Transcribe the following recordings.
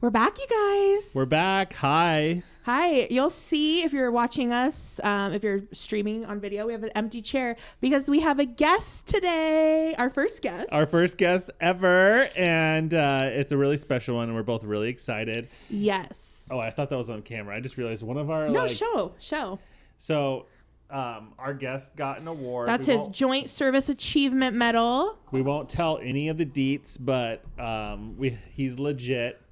We're back, you guys. We're back. Hi. Hi. You'll see if you're watching us, if you're streaming on video, we have an empty chair because we have a guest today. Our first guest. Our first guest ever. And it's a really special one. And we're both really excited. Yes. Oh, I thought that was on camera. I just realized one of our... show. So our guest got an award. That's his Joint Service Achievement Medal. We won't tell any of the deets, but he's legit.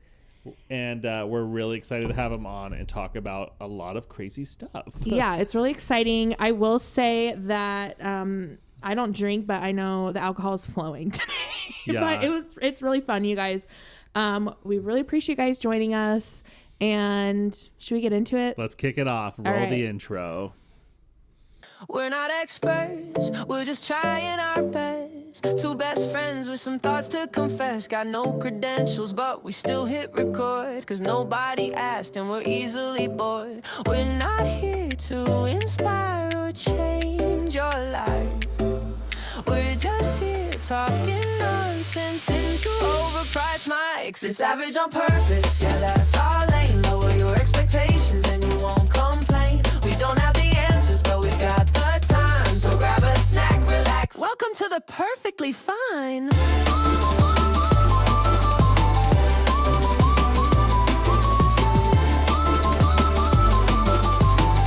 And we're really excited to have him on and talk about a lot of crazy stuff. Yeah, it's really exciting. I will say that I don't drink, but I know the alcohol is flowing today. Yeah. But it's really fun, you guys. We really appreciate you guys joining us. And should we get into it? Let's kick it off. Roll the intro. We're not experts, we're just trying our best. Two best friends with some thoughts to confess. Got no credentials, but we still hit record. Cause nobody asked and we're easily bored. We're not here to inspire or change your life. We're just here talking nonsense into overpriced mics. It's average on purpose, yeah, that's our lane. Lower your expectations and you won't complain. We don't have the answers, but we got the time. So grab a snack, relax. Welcome to the Perfectly Fine.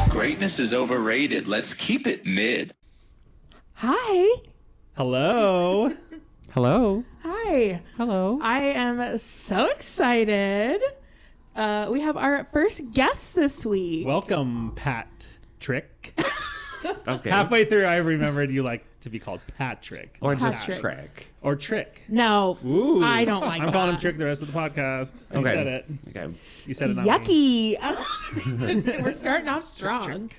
Greatness is overrated. Let's keep it mid. Hi. Hello. Hello. Hi. Hello. I am so excited. We have our first guest this week. Welcome, Pat Trick. Okay. Halfway through, I remembered you like to be called Patrick. Or just Patrick. Trick. Or Trick. No, Ooh. I don't like I'm that. calling him Trick the rest of the podcast. You Okay. said it. Okay. You said it, not me. Yucky. We're starting off strong.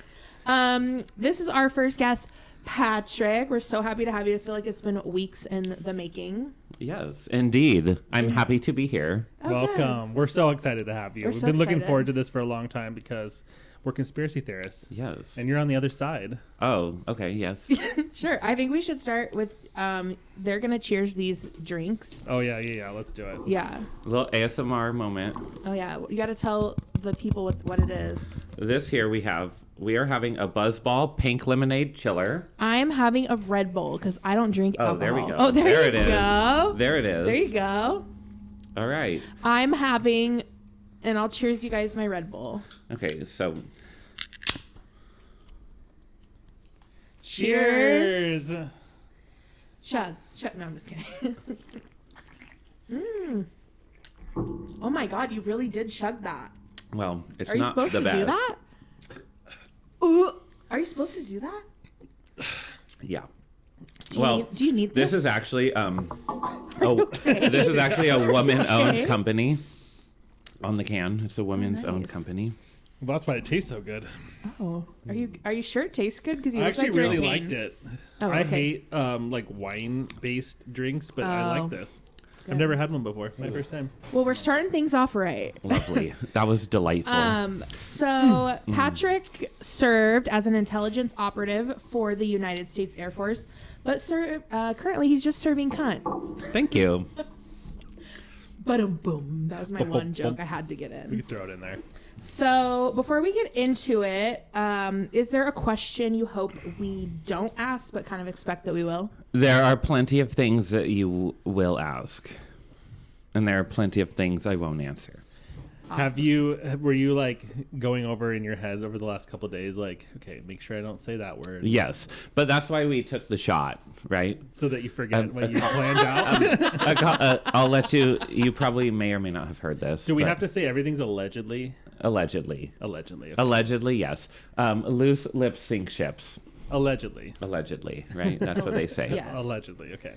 This is our first guest, Patrick. We're so happy to have you. I feel like it's been weeks in the making. Yes, indeed. I'm happy to be here. Okay. Welcome. We're so excited to have you. We're We've so been looking excited. forward to this for a long time because we're conspiracy theorists. Yes. And you're on the other side. Oh, okay, yes. Sure. I think we should start with, they're going to cheers these drinks. Oh, yeah. Let's do it. Yeah. A little ASMR moment. Oh, yeah. You got to tell the people what it is. This here we are having a Buzzball Pink Lemonade Chiller. I'm having a Red Bull because I don't drink alcohol. There we go. Oh, there it you is. go. There it is. There you go. All right. I'm having, and I'll cheers you guys my Red Bull. Okay, so Cheers. Chug. No, I'm just kidding. Oh my God, you really did chug that. well, it's Are you not supposed the to best. do that? Ooh, are you supposed to do that? Yeah. Do you need this? This is actually okay? this is actually a woman-owned Okay. company on the can. It's a women's owned nice. company. Well, that's why it tastes so good. Oh, are you sure it tastes good? Because you I look actually like you're in really pain. liked it. Oh, I okay. hate like wine-based drinks, but I Oh. like this. I've never had one before. My first time. Well, we're starting things off right. Lovely. That was delightful. So Patrick served as an intelligence operative for the United States Air Force, but currently he's just serving cunt. Thank you. Boom. That was my one joke I had to get You in. can throw it in there. So before we get into it, is there a question you hope we don't ask but kind of expect that we will? There are plenty of things that you will ask, and there are plenty of things I won't answer. Awesome. Were you like going over in your head over the last couple of days, like, okay, make sure I don't say that word, Yes, but that's why we took the shot, right? so that you forget what you planned out? I'll let you. You probably may or may not have heard this. Do we but have to say everything's allegedly? Allegedly. Allegedly. Okay. Allegedly, yes. Loose lips sink ships. Allegedly. Allegedly, right? That's what they say. Yes. Allegedly. Okay.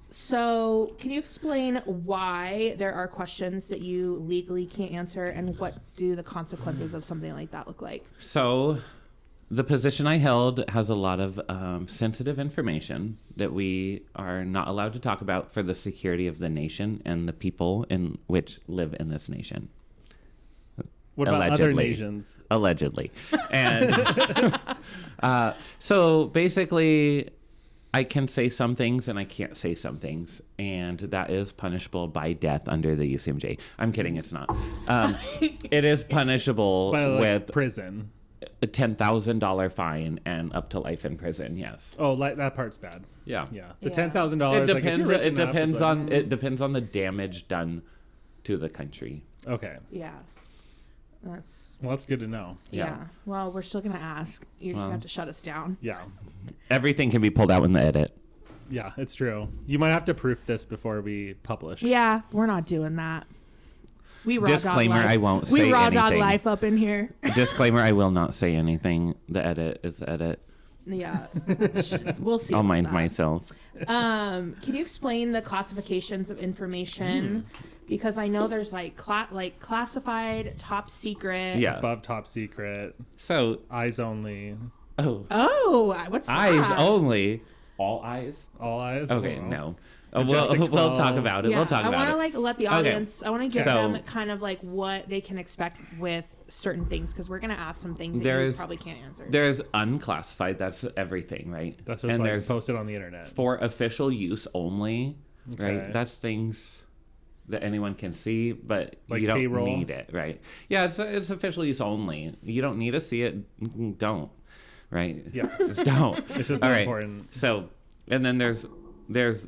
So can you explain why there are questions that you legally can't answer and what do the consequences of something like that look like? So, the position I held has a lot of sensitive information that we are not allowed to talk about for the security of the nation and the people in which live in this nation. What about other Allegedly. nations? Allegedly. And so basically, I can say some things and I can't say some things, and that is punishable by death under the UCMJ. I'm kidding, it's not. It is punishable with prison. a $10,000 fine and up to life in prison. Yes. Oh, that part's bad. Yeah. Yeah. The Yeah. $10,000. It depends. Like, It depends on the damage done to the country. Okay. Yeah. That's Well, that's good to know. yeah. Yeah. Well, we're still gonna ask. You're just gonna have to shut us down. Yeah. Everything can be pulled out in the edit. Yeah, it's true. You might have to proof this before we publish. Yeah, we're not doing that. We raw Disclaimer, dog life. I won't We say raw dog anything. life up in here. Disclaimer, I will not say anything. The edit is the edit. Yeah. We'll see. I'll about mind that. myself. Can you explain the classifications of information? Because I know there's like classified, top secret. Yeah. Above top secret. So, Eyes only. Oh, what's that? eyes only. All eyes? All eyes. Okay, Oh. no. Majestic We'll 12. talk about it. Yeah, We'll talk I about want it. to like let the Okay. audience. I want to give So- them kind of like what they can expect with certain things because we're gonna ask some things that you There's- probably can't answer. There's unclassified. That's everything, right? That's just and like there's posted on the internet. for official use only, Okay. right? That's things that anyone can see, but Like you don't payroll? need it, right? Yeah, it's official use only. You don't need to see it. Don't, right? Yeah. Just don't. It's just All not right. important. So, and then there's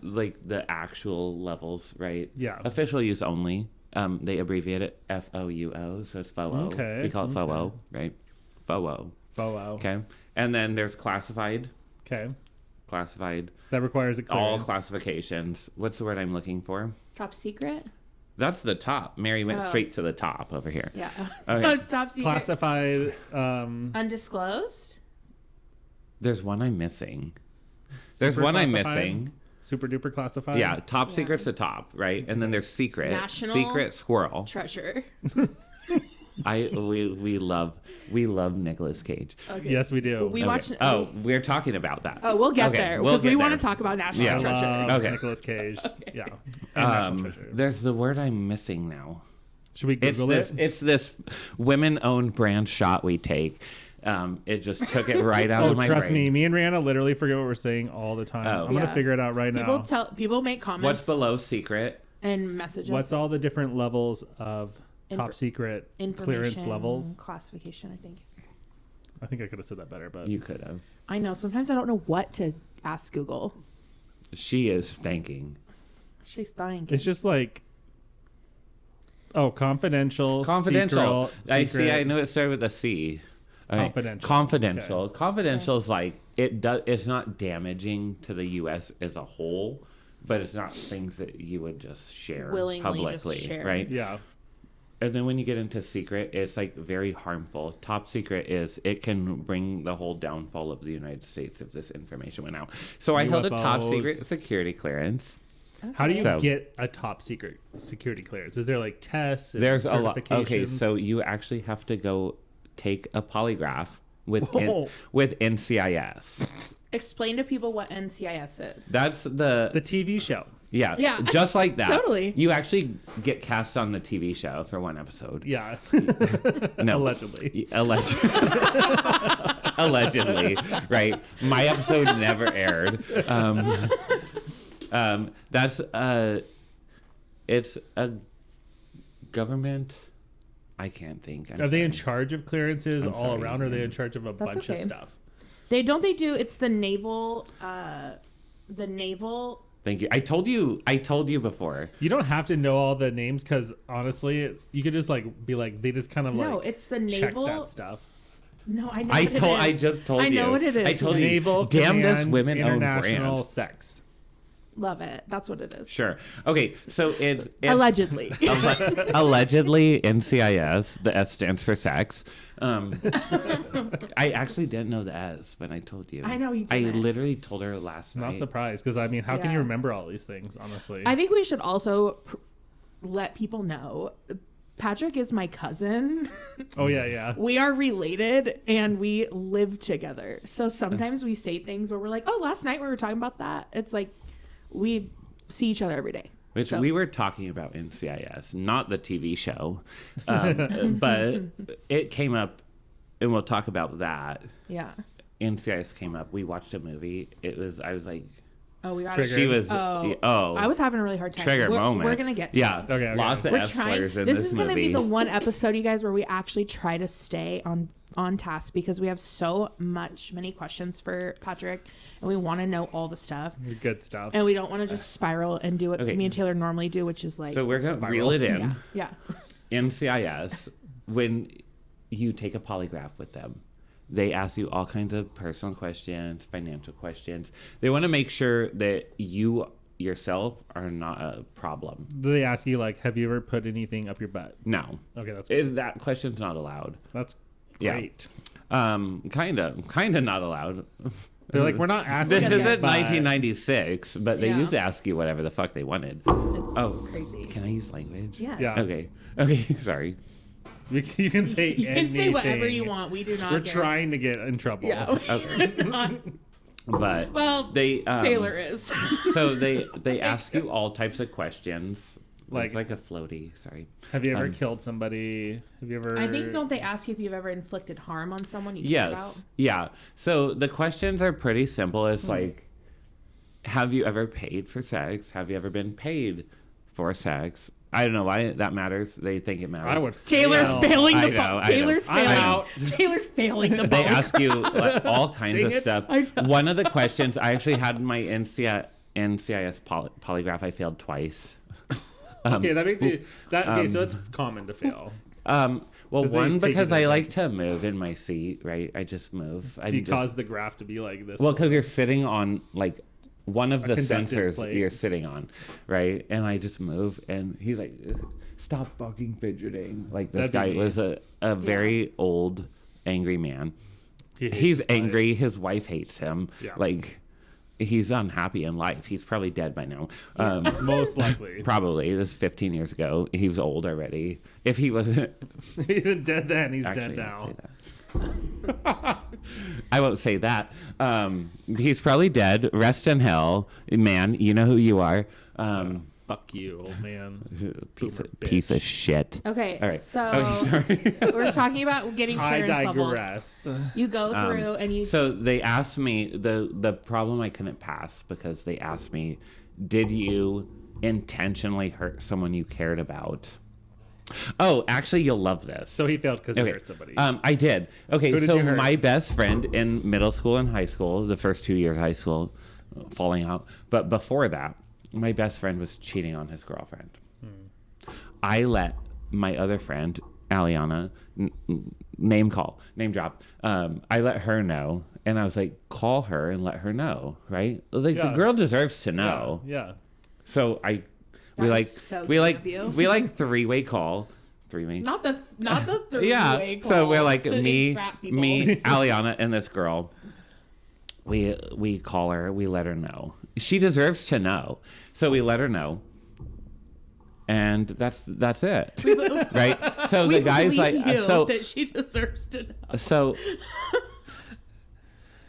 like the actual levels, right? Yeah. Official use only. They abbreviate it FOUO, so it's FOO. Okay, We call it okay. FOO, right? FOO. Oh, wow. Okay. And then there's classified. Okay. Classified. That requires a All clearance. classifications. What's the word I'm looking for? Top secret. That's the top. Mary went Oh. straight to the top over here. Yeah. Okay. Top secret. Classified. Undisclosed. There's one I'm missing. There's super one I'm classified, missing. Super duper classified. Yeah, top secret's the top, right? And then there's secret. National Secret squirrel. Treasure. We love Nicolas Cage. Okay. Yes, we do. We Okay. watch. Oh, we're talking about that. Oh, we'll get Okay, there we'll because we get want to there. talk about National Yeah. Treasure. Love Okay. Nicolas Cage. Yeah. And National Treasure. There's the word I'm missing now. Should we Google it? It's this women-owned brand shot we take. It just took it right out Oh, of my trust brain. me and Rihanna literally forget what we're saying all the time. Oh. I'm gonna Yeah. figure it out right now. People make comments. What's below secret? and messages? What's all the different levels of top secret clearance information levels? classification? I think. I think I could have said that better, but You could have. I know. Sometimes I don't know what to ask Google. She is stanking. She's dying. it's just like, oh, confidential. Confidential. Secret. I knew it started with a C. Okay. Confidential. Confidential. Okay. Confidential is like it's not damaging to the U.S. as a whole, but it's not things that you would just share Willingly just publicly, share. right? Yeah. And then when you get into secret, it's like very harmful. Top secret is it can bring the whole downfall of the United States if this information went out. So I held a top UFOs. secret security clearance. How do you So- get a top secret security clearance? Is there like tests? And There's a lot. certifications? Okay, so you actually have to go take a polygraph with Whoa. with NCIS. Explain to people what NCIS is. That's the TV show. yeah, Yeah. just like that. Totally. You actually get cast on the TV show for one episode. Yeah. No. Allegedly. Allegedly, right? My episode never aired. That's it's a government. I can't think. I'm Are they in sorry. charge of clearances I'm all sorry, around? Or are they yeah. in charge of a That's bunch of okay. stuff? They do. It's the naval. The naval. Thank you. I told you before. You don't have to know all the names because honestly, you could just like be like they just kind of No, like it's the check naval. that stuff. No, I know. I what it told. I is. just told you. I know what it is. I told you. Naval Damn this Command women-owned International brand. Sex. Love it. That's what it is. Sure. Okay. So it's Allegedly. allegedly NCIS. The S stands for sex. I actually didn't know the S, but I told you. I know you I didn't. literally told her last Not night. surprised because I mean, how can you Yeah. remember all these things? Honestly, I think we should also let people know. Patrick is my cousin. oh yeah. We are related and we live together. So sometimes we say things where we're like, "Oh, last night we were talking about that." It's like we see each other every day. Which So- we were talking about NCIS, not the TV show, but it came up, and we'll talk about that. Yeah. NCIS came up, we watched a movie. I was like, Oh, we got Trigger. she was, I was having a really hard time. trigger moment. We're gonna get to yeah. it. Okay. Lots of We're F trying. slurs in This this is gonna movie. be the one episode, you guys, where we actually try to stay on task because we have many questions for Patrick, and we want to know all the stuff, Good stuff. and we don't want to just spiral and do what Okay. me and Taylor normally do, which is like So we're going to reel it in. yeah. NCIS, when you take a polygraph with them, they ask you all kinds of personal questions, financial questions. They want to make sure that you yourself are not a problem. Do they ask you, like, have you ever put anything up your butt? No. Okay, that's That question's not allowed. That's Yeah. great. Kind of not allowed. They're like, we're not asking. This you, isn't but- 1996, but they Yeah. used to ask you whatever the fuck they wanted. It's crazy. Can I use language? Yes. Yeah. Okay, sorry. You can say You can say whatever you want. We do not. We're care. trying to get in trouble. Yeah. Okay. Not- But well, they Taylor is. so they ask you all types of questions. Like- It's like a floaty. Sorry. Have you ever killed somebody? Have you ever? I think don't they ask you if you've ever inflicted harm on someone you care about? Yes. Yeah. So the questions are pretty simple. It's like, have you ever paid for sex? Have you ever been paid for sex? I don't know why that matters. They think it matters. I would. Taylor's fail. failing I the know, I Taylor's know. I'm failing. out. Taylor's failing the They ball. ask you all kinds Dang of it. stuff. One of the questions, I actually had my NCIS polygraph. I failed twice. Okay, that makes you. Okay, so it's common to fail. Well, 'Cause they one, take because it I in. like to move in my seat, right? I just move. So you cause the graph to be like this. Well, because you're sitting on like one of the conductive sensors plate. you're sitting on, right? And I just move, and he's like, "Stop fucking fidgeting!" Like this That'd be guy me. was a very old, angry man. He hates He's his life. angry. His wife hates him. Yeah. Like he's unhappy in life. He's probably dead by now. Most likely. Probably. This is 15 years ago. He was old already. If he wasn't, He's dead then. He's actually, dead I won't now. say that. I won't say that. He's probably dead. Rest in hell, man. You know who you are. Fuck you, old man. Piece Boomer of bitch. shit. Okay, All right. so Okay, sorry. we're talking about getting I clearance levels. digress. You go through and you. So they asked me the problem I couldn't pass because they asked me, did you intentionally hurt someone you cared about? Oh, actually, you'll love this. So he failed because he Okay. hurt somebody. I did. Okay, Who did so you hurt? my best friend in middle school and high school, the first 2 years of high school, falling out. But before that, my best friend was cheating on his girlfriend. I let my other friend, Aliana, name drop. I let her know, and I was like, call her and let her know, right? Like Yeah. the girl deserves to know. Yeah. So we That like is so we good like of you. we like three-way call. Three-way. not the three-way Yeah. call So we're like to me, entrap people. Aliana, and this girl. We call her. We let her know. She deserves to know. So we let her know. And that's it, right? So We the guy's like, believe you so that she deserves to know. so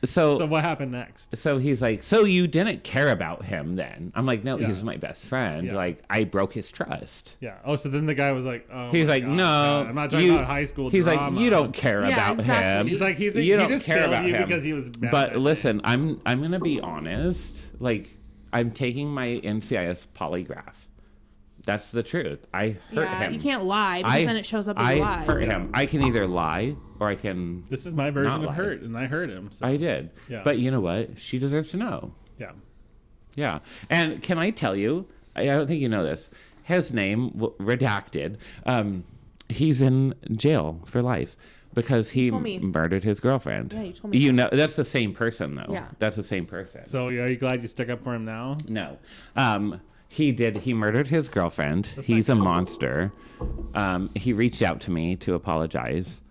So what happened next? So he's like, so you didn't care about him then? I'm like, no, Yeah. he's my best friend. Yeah. Like, I broke his trust. Yeah. Oh, so then the guy was like, oh He's my like, God, no, God, I'm not talking about high school He's drama. like, you don't care Yeah, about exactly. him. He's like, you he don't just care failed about you him because he was bad But that listen, I'm gonna be honest. Like, I'm taking my NCIS polygraph. That's the truth. I hurt Yeah, him. you can't lie because then it shows up as I a lie. hurt him. I can either lie or I can. This is my version Not of lie. hurt, and I hurt him. So. I did. Yeah. But you know what? She deserves to know. Yeah. Yeah. And can I tell you, I don't think you know this, his name, redacted, he's in jail for life because he told me. murdered his girlfriend. Yeah, you told me You know, that's the same person, though. Yeah. That's the same person. So are you glad you stuck up for him now? No. He murdered his girlfriend. He's a monster. He reached out to me to apologize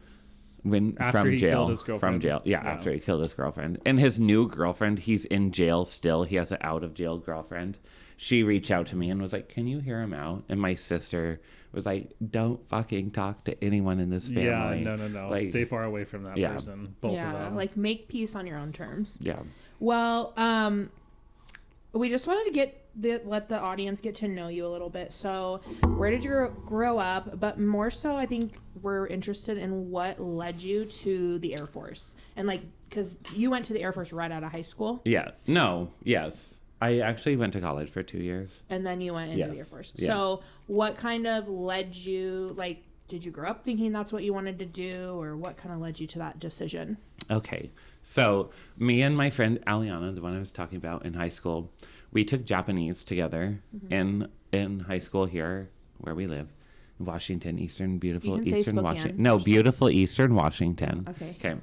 After from he jail. killed his girlfriend. From jail. Yeah, after he killed his girlfriend. And his new girlfriend, he's in jail still. He has an out of jail girlfriend. She reached out to me and was like, can you hear him out? And my sister was like, don't fucking talk to anyone in this family. Yeah, no. Like, Stay far away from that Yeah. person. Both of Yeah, them. like make peace on your own terms. yeah. Well, we just wanted to get let the audience get to know you a little bit. So, where did you grow up? But more so, I think we're interested in what led you to the Air Force, and like, because you went to the Air Force right out of high school. Yeah. No. Yes. I actually went to college for 2 years. And then you went into the Air Force. Yeah. So, what kind of led you? Like, did you grow up thinking that's what you wanted to do, or what kind of led you to that decision? Okay. So me and my friend Aliana, the one I was talking about in high school, we took Japanese together in high school here where we live, Washington, beautiful Eastern Washington. No, beautiful Eastern Washington. Okay.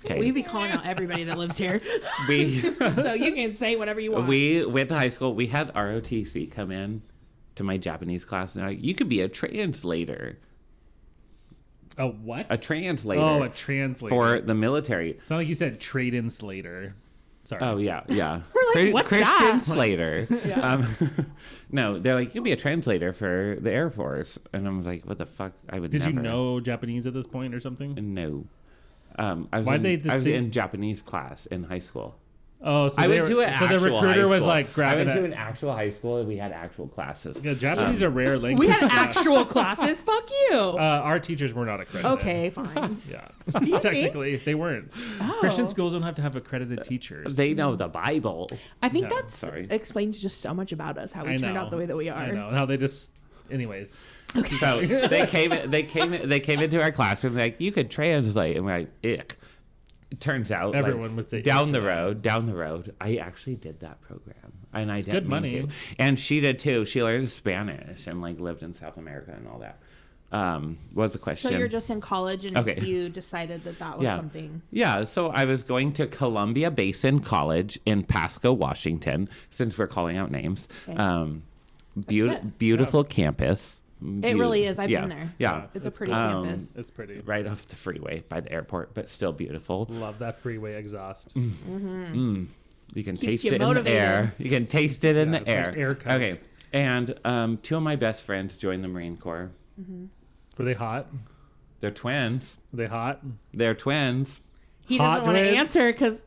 Okay. We'd be calling out everybody that lives here. So you can say whatever you want. We went to high school. We had ROTC come in to my Japanese class. And they're like, you could be a translator. A what? A translator. Oh, a translator. For the military. It's not like you said trade-in Slater. Sorry. Oh, yeah. We're like, what's Christian that? Slater. Yeah. No, they're like, you'll be a translator for the Air Force. And I was like, what the fuck? I would Did never. you know Japanese at this point or something? No. I was Why'd in, they I was in Japanese class in high school. Oh, so I went to an so actual the recruiter high was school. like grabbing I went to it. an actual high school and we had actual classes. Yeah, Japanese are rare language. We had actual classes. Fuck you. Our teachers were not accredited. Okay, fine. Yeah. you Technically, they weren't. Oh. Christian schools don't have to have accredited teachers. They know the Bible. I think No, that's sorry. explains just so much about us, how we I turned know. out the way that we are. I know. And how they just. Anyways. So they came into our class and they're like, you could translate, and we're like, ick. It turns out Everyone would say down ick the to road. I actually did that program, and I didn't good mean money. to. And she did too. She learned Spanish and like lived in South America and all that. What was the question? So you're just in college and Okay. you decided that was something. Yeah, so I was going to Columbia Basin College in Pasco, Washington, since we're calling out names. Okay. good. Beautiful campus. It really is. I've been there. Yeah. It's a pretty campus. It's pretty. Right off the freeway by the airport, but still beautiful. Love that freeway exhaust. You can Keeps taste you it in the motivated. air. You can taste it in the it's like air. air coke. Okay. And two of my best friends joined the Marine Corps. Were they hot? They're twins. Were they hot? They're twins. He Hot doesn't want to twins? answer because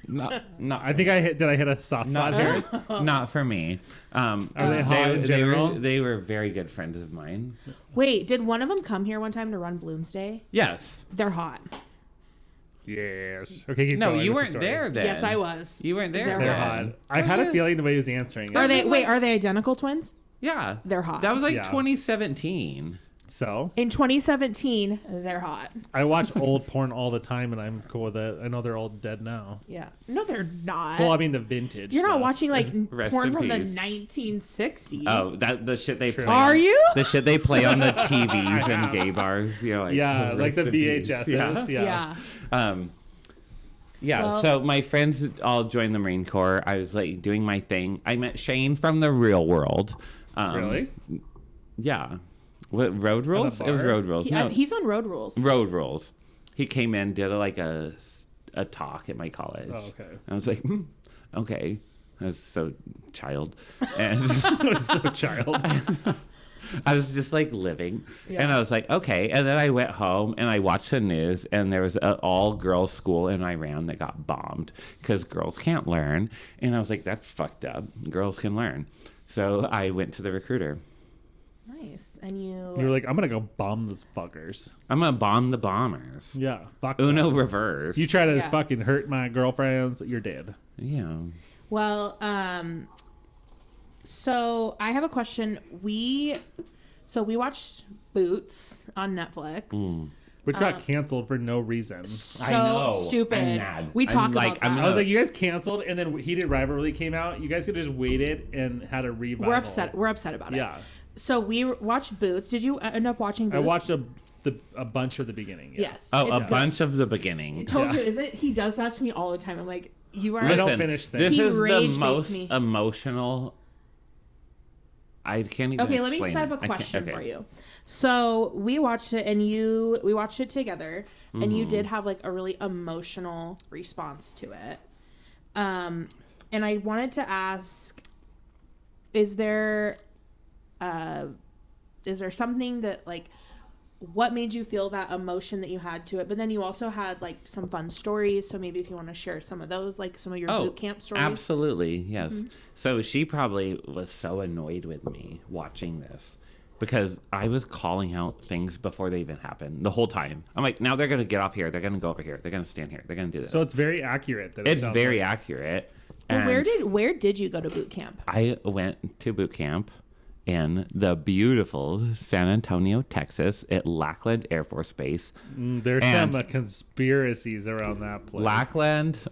Not I think did I hit a soft spot here? not for me. Are they hot in general? They were very good friends of mine. wait, did one of them come here one time to run Bloomsday? Yes. They're hot. Yes. Okay, keep No, going you with the weren't story. there then. Yes, I was. You weren't there. They're They're then. hot. I had a feeling the way he was answering it. Are they identical twins? Yeah. They're hot. That was like Yeah. 2017. So In 2017, they're hot. I watch old porn all the time, and I'm cool with it. I know they're all dead now. Yeah. No, they're not. Well, I mean the vintage. You're not stuff. watching like Rest porn in from the peace. 1960s. Oh, that the shit they play. Are on- you? The shit they play on the TVs and gay bars. You know, like, Yeah, like rest the in peace. VHSs. Yeah. Yeah. Yeah, Well- so my friends all joined the Marine Corps. I was like doing my thing. I met Shane from the real world. Really? Yeah. What, Road Rules? It was bar? Road Rules. No, He's on Road Rules. Road Rules. He came in, did a talk at my college. Oh, okay. I was like, okay. I was so child. And I was so child. I was just like living. Yeah. And I was like, okay. And then I went home and I watched the news, and there was an all girls school in Iran that got bombed because girls can't learn. And I was like, that's fucked up. Girls can learn. So I went to the recruiter. Nice. And you You were like, I'm gonna go bomb those fuckers. I'm going to bomb the bombers. Yeah. Fuck Uno them. reverse. You try to Yeah. fucking hurt my girlfriends, you're dead. Yeah. Well, so I have a question. We watched Boots on Netflix. Which got canceled for no reason. So I know. stupid. I'm mad. We I'm talk like, about that. I'm I was like, you guys canceled, and then Heated Rivalry came out. You guys could have just waited and had a revival. We're upset. We're upset about it. Yeah. So we watched Boots. Did you end up watching Boots? I watched a bunch of the beginning. Yeah. Yes. Oh, it's a good. bunch of the beginning. Told you, is it? He does that to me all the time. I'm like, you are. I don't finish things. This He is rage the baits most me. emotional. I can't even. Okay, let me explain set it. up a I can't- question okay. for you. So we watched it, and we watched it together, and you did have like a really emotional response to it. And I wanted to ask, is there something that like what made you feel that emotion that you had to it? But then you also had like some fun stories. So maybe if you want to share some of those, like some of your boot camp stories. Absolutely, yes. So she probably was so annoyed with me watching this because I was calling out things before they even happened the whole time. I'm like, now they're going to get off here. They're going to go over here. They're going to stand here. They're going to do this. So it's very accurate. It's very accurate. Well, And where did you go to boot camp? I went to boot camp in the beautiful San Antonio, Texas, at Lackland Air Force Base. There's And some conspiracies around that place. Lackland,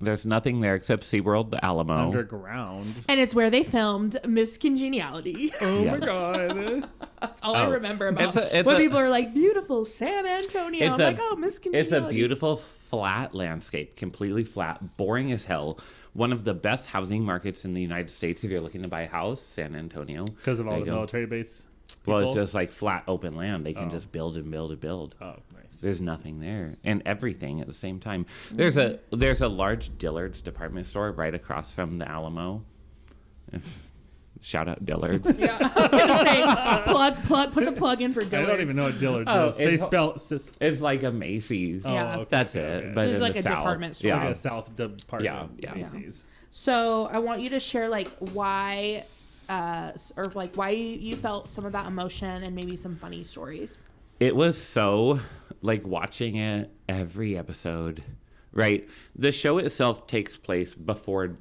there's nothing there except SeaWorld, the Alamo. Underground. And it's where they filmed Miss Congeniality. Oh Yeah. my god. That's all I remember about it's when a- people are like, beautiful San Antonio. I'm like, oh, Miss Congeniality. It's a beautiful flat landscape, completely flat, boring as hell. One of the best housing markets in the United States if you're looking to buy a house, San Antonio. Because of all There the you go. military base. Well, it's people? just like flat open land. They can just build and build and build. Oh, nice. There's nothing there, and everything at the same time. There's a large Dillard's department store right across from the Alamo. Shout out Dillard's. Yeah, I was gonna say put the plug in for Dillard's. I don't even know what Dillard's Oh, is. They it's- spell It's like a Macy's. Yeah. okay, That's okay, it. okay. But So it's in like the a South. department store. Yeah. Like a South Department. Yeah. Macy's. So I want you to share like why, or like why you felt some of that emotion and maybe some funny stories. It was so like watching it every episode, right? The show itself takes place before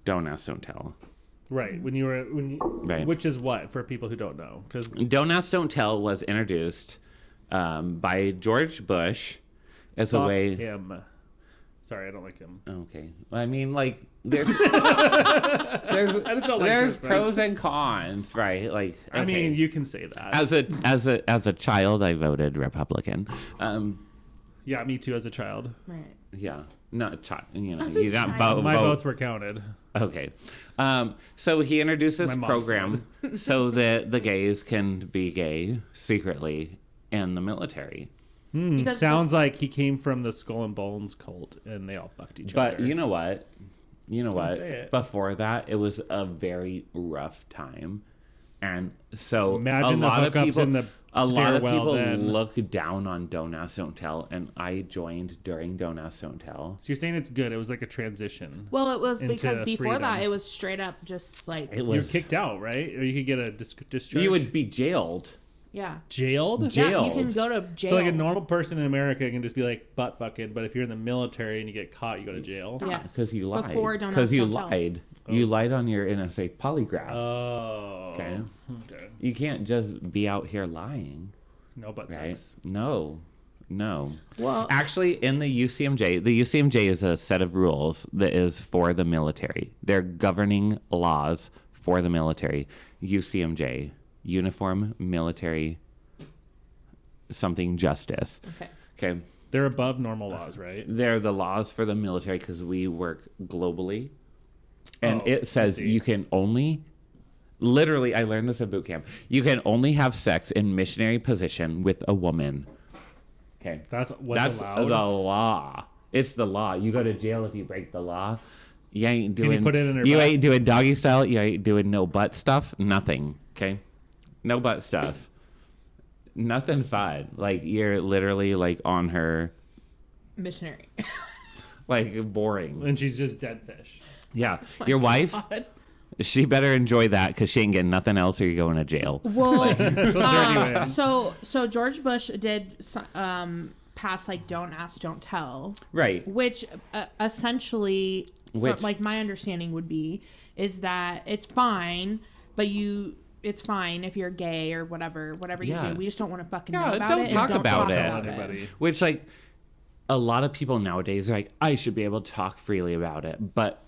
Don't Ask, Don't Tell. Right. Right. Which is what for people who don't know? Because Don't Ask, Don't Tell was introduced by George Bush as a way. him. Sorry, I don't like him. Okay, I mean, like there's I just don't like there's George Bush. pros and cons, right? Like, okay. I mean, you can say that. as a child, I voted Republican. Yeah, me too as a child. Right. Yeah, not a child. You know, As a you don't child. vote. My votes were counted. Okay. So he introduced this My mom program so that the gays can be gay secretly in the military. Because Sounds like he came from the Skull and Bones cult, and they all fucked each other. But you know what? gonna say it. Before that, it was a very rough time. And so Imagine a the lot of hookups people, in the a lot of stairwell people then. look down on Don't Ask, Don't Tell, and I joined during Don't Ask, Don't Tell. So you're saying it's good? It was like a transition. Well, it was into because before that freedom. it was straight up just like It You were was kicked out, right? Or you could get a discharge. you would be jailed. yeah. jailed. Yeah, Jailed. you can go to jail. So like a normal person in America can just be like butt fucking, but if you're in the military and you get caught, you go to jail. Yes. Because you lied. Before Don't Because Ask, you Don't Tell. lied. You lied on your NSA polygraph. Oh. Okay. Okay. You can't just be out here lying, No butt right? sex. No. Well, Actually, in the UCMJ is a set of rules that is for the military. They're governing laws for the military. UCMJ, Uniform Military Something Justice. okay. Okay. They're above normal laws, right? They're the laws for the military because we work globally. And Oh, it I says see. you can only, literally, I learned this at boot camp. You can only have sex in missionary position with a woman. Okay. That's what's That's allowed. the law. It's the law. You go to jail if you break the law. You ain't Can you doing. put it in her you butt? ain't doing doggy style. You ain't doing no butt stuff. Nothing. Okay. No butt stuff. Nothing fun. Like you're literally like on her, Missionary. like boring. And she's just dead fish. Yeah. Your wife, she better enjoy that because she ain't getting nothing else or you're going to jail. Well, She'll turn you in. so George Bush did pass like Don't Ask, Don't Tell, Right. which essentially, Which- like my understanding would be, is that it's fine, but it's fine if you're gay or whatever you Yeah. do. We just don't want to fucking Yeah, know about don't it. talk and don't about talk it. about Anybody. Which, like, a lot of people nowadays are like, I should be able to talk freely about it. But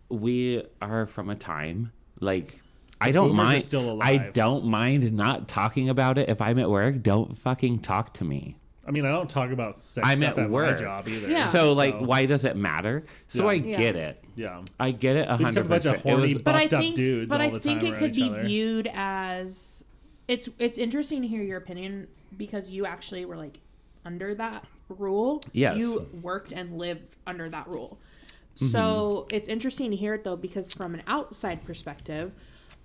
we are from a time, like, I don't boomers are mind. still alive. I don't mind not talking about it. If I'm at work, don't fucking talk to me. I mean, I don't talk about sex I'm stuff at at work. my job either. Yeah. So, like, why does it matter? So Yeah. I Yeah. get it. Yeah. I get it We just have a bunch 100%. of horny, It was, But I buffed up think, dudes but all I the think time it around could each be other. viewed as it's interesting to hear your opinion because you actually were like under that rule. Yes. You worked and lived under that rule. Mm-hmm. So it's interesting to hear it though because from an outside perspective,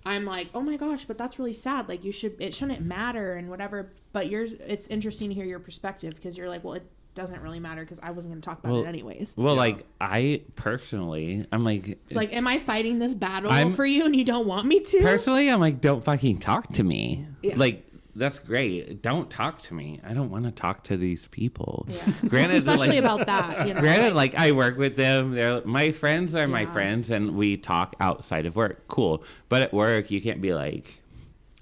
I'm like, oh my gosh, but that's really sad. Like it shouldn't matter and whatever. But it's interesting to hear your perspective because you're like, well, it doesn't really matter because I wasn't going to talk about it anyways. Well, like I personally, I'm like, it's like, am I fighting this battle for you and you don't want me to? Personally, I'm like, don't fucking talk to me. Yeah. Like, that's great. Don't talk to me. I don't want to talk to these people. Yeah. Granted, especially about that. You know, granted, like I work with them. They're my friends are my friends, and we talk outside of work. Cool, but at work, you can't be like,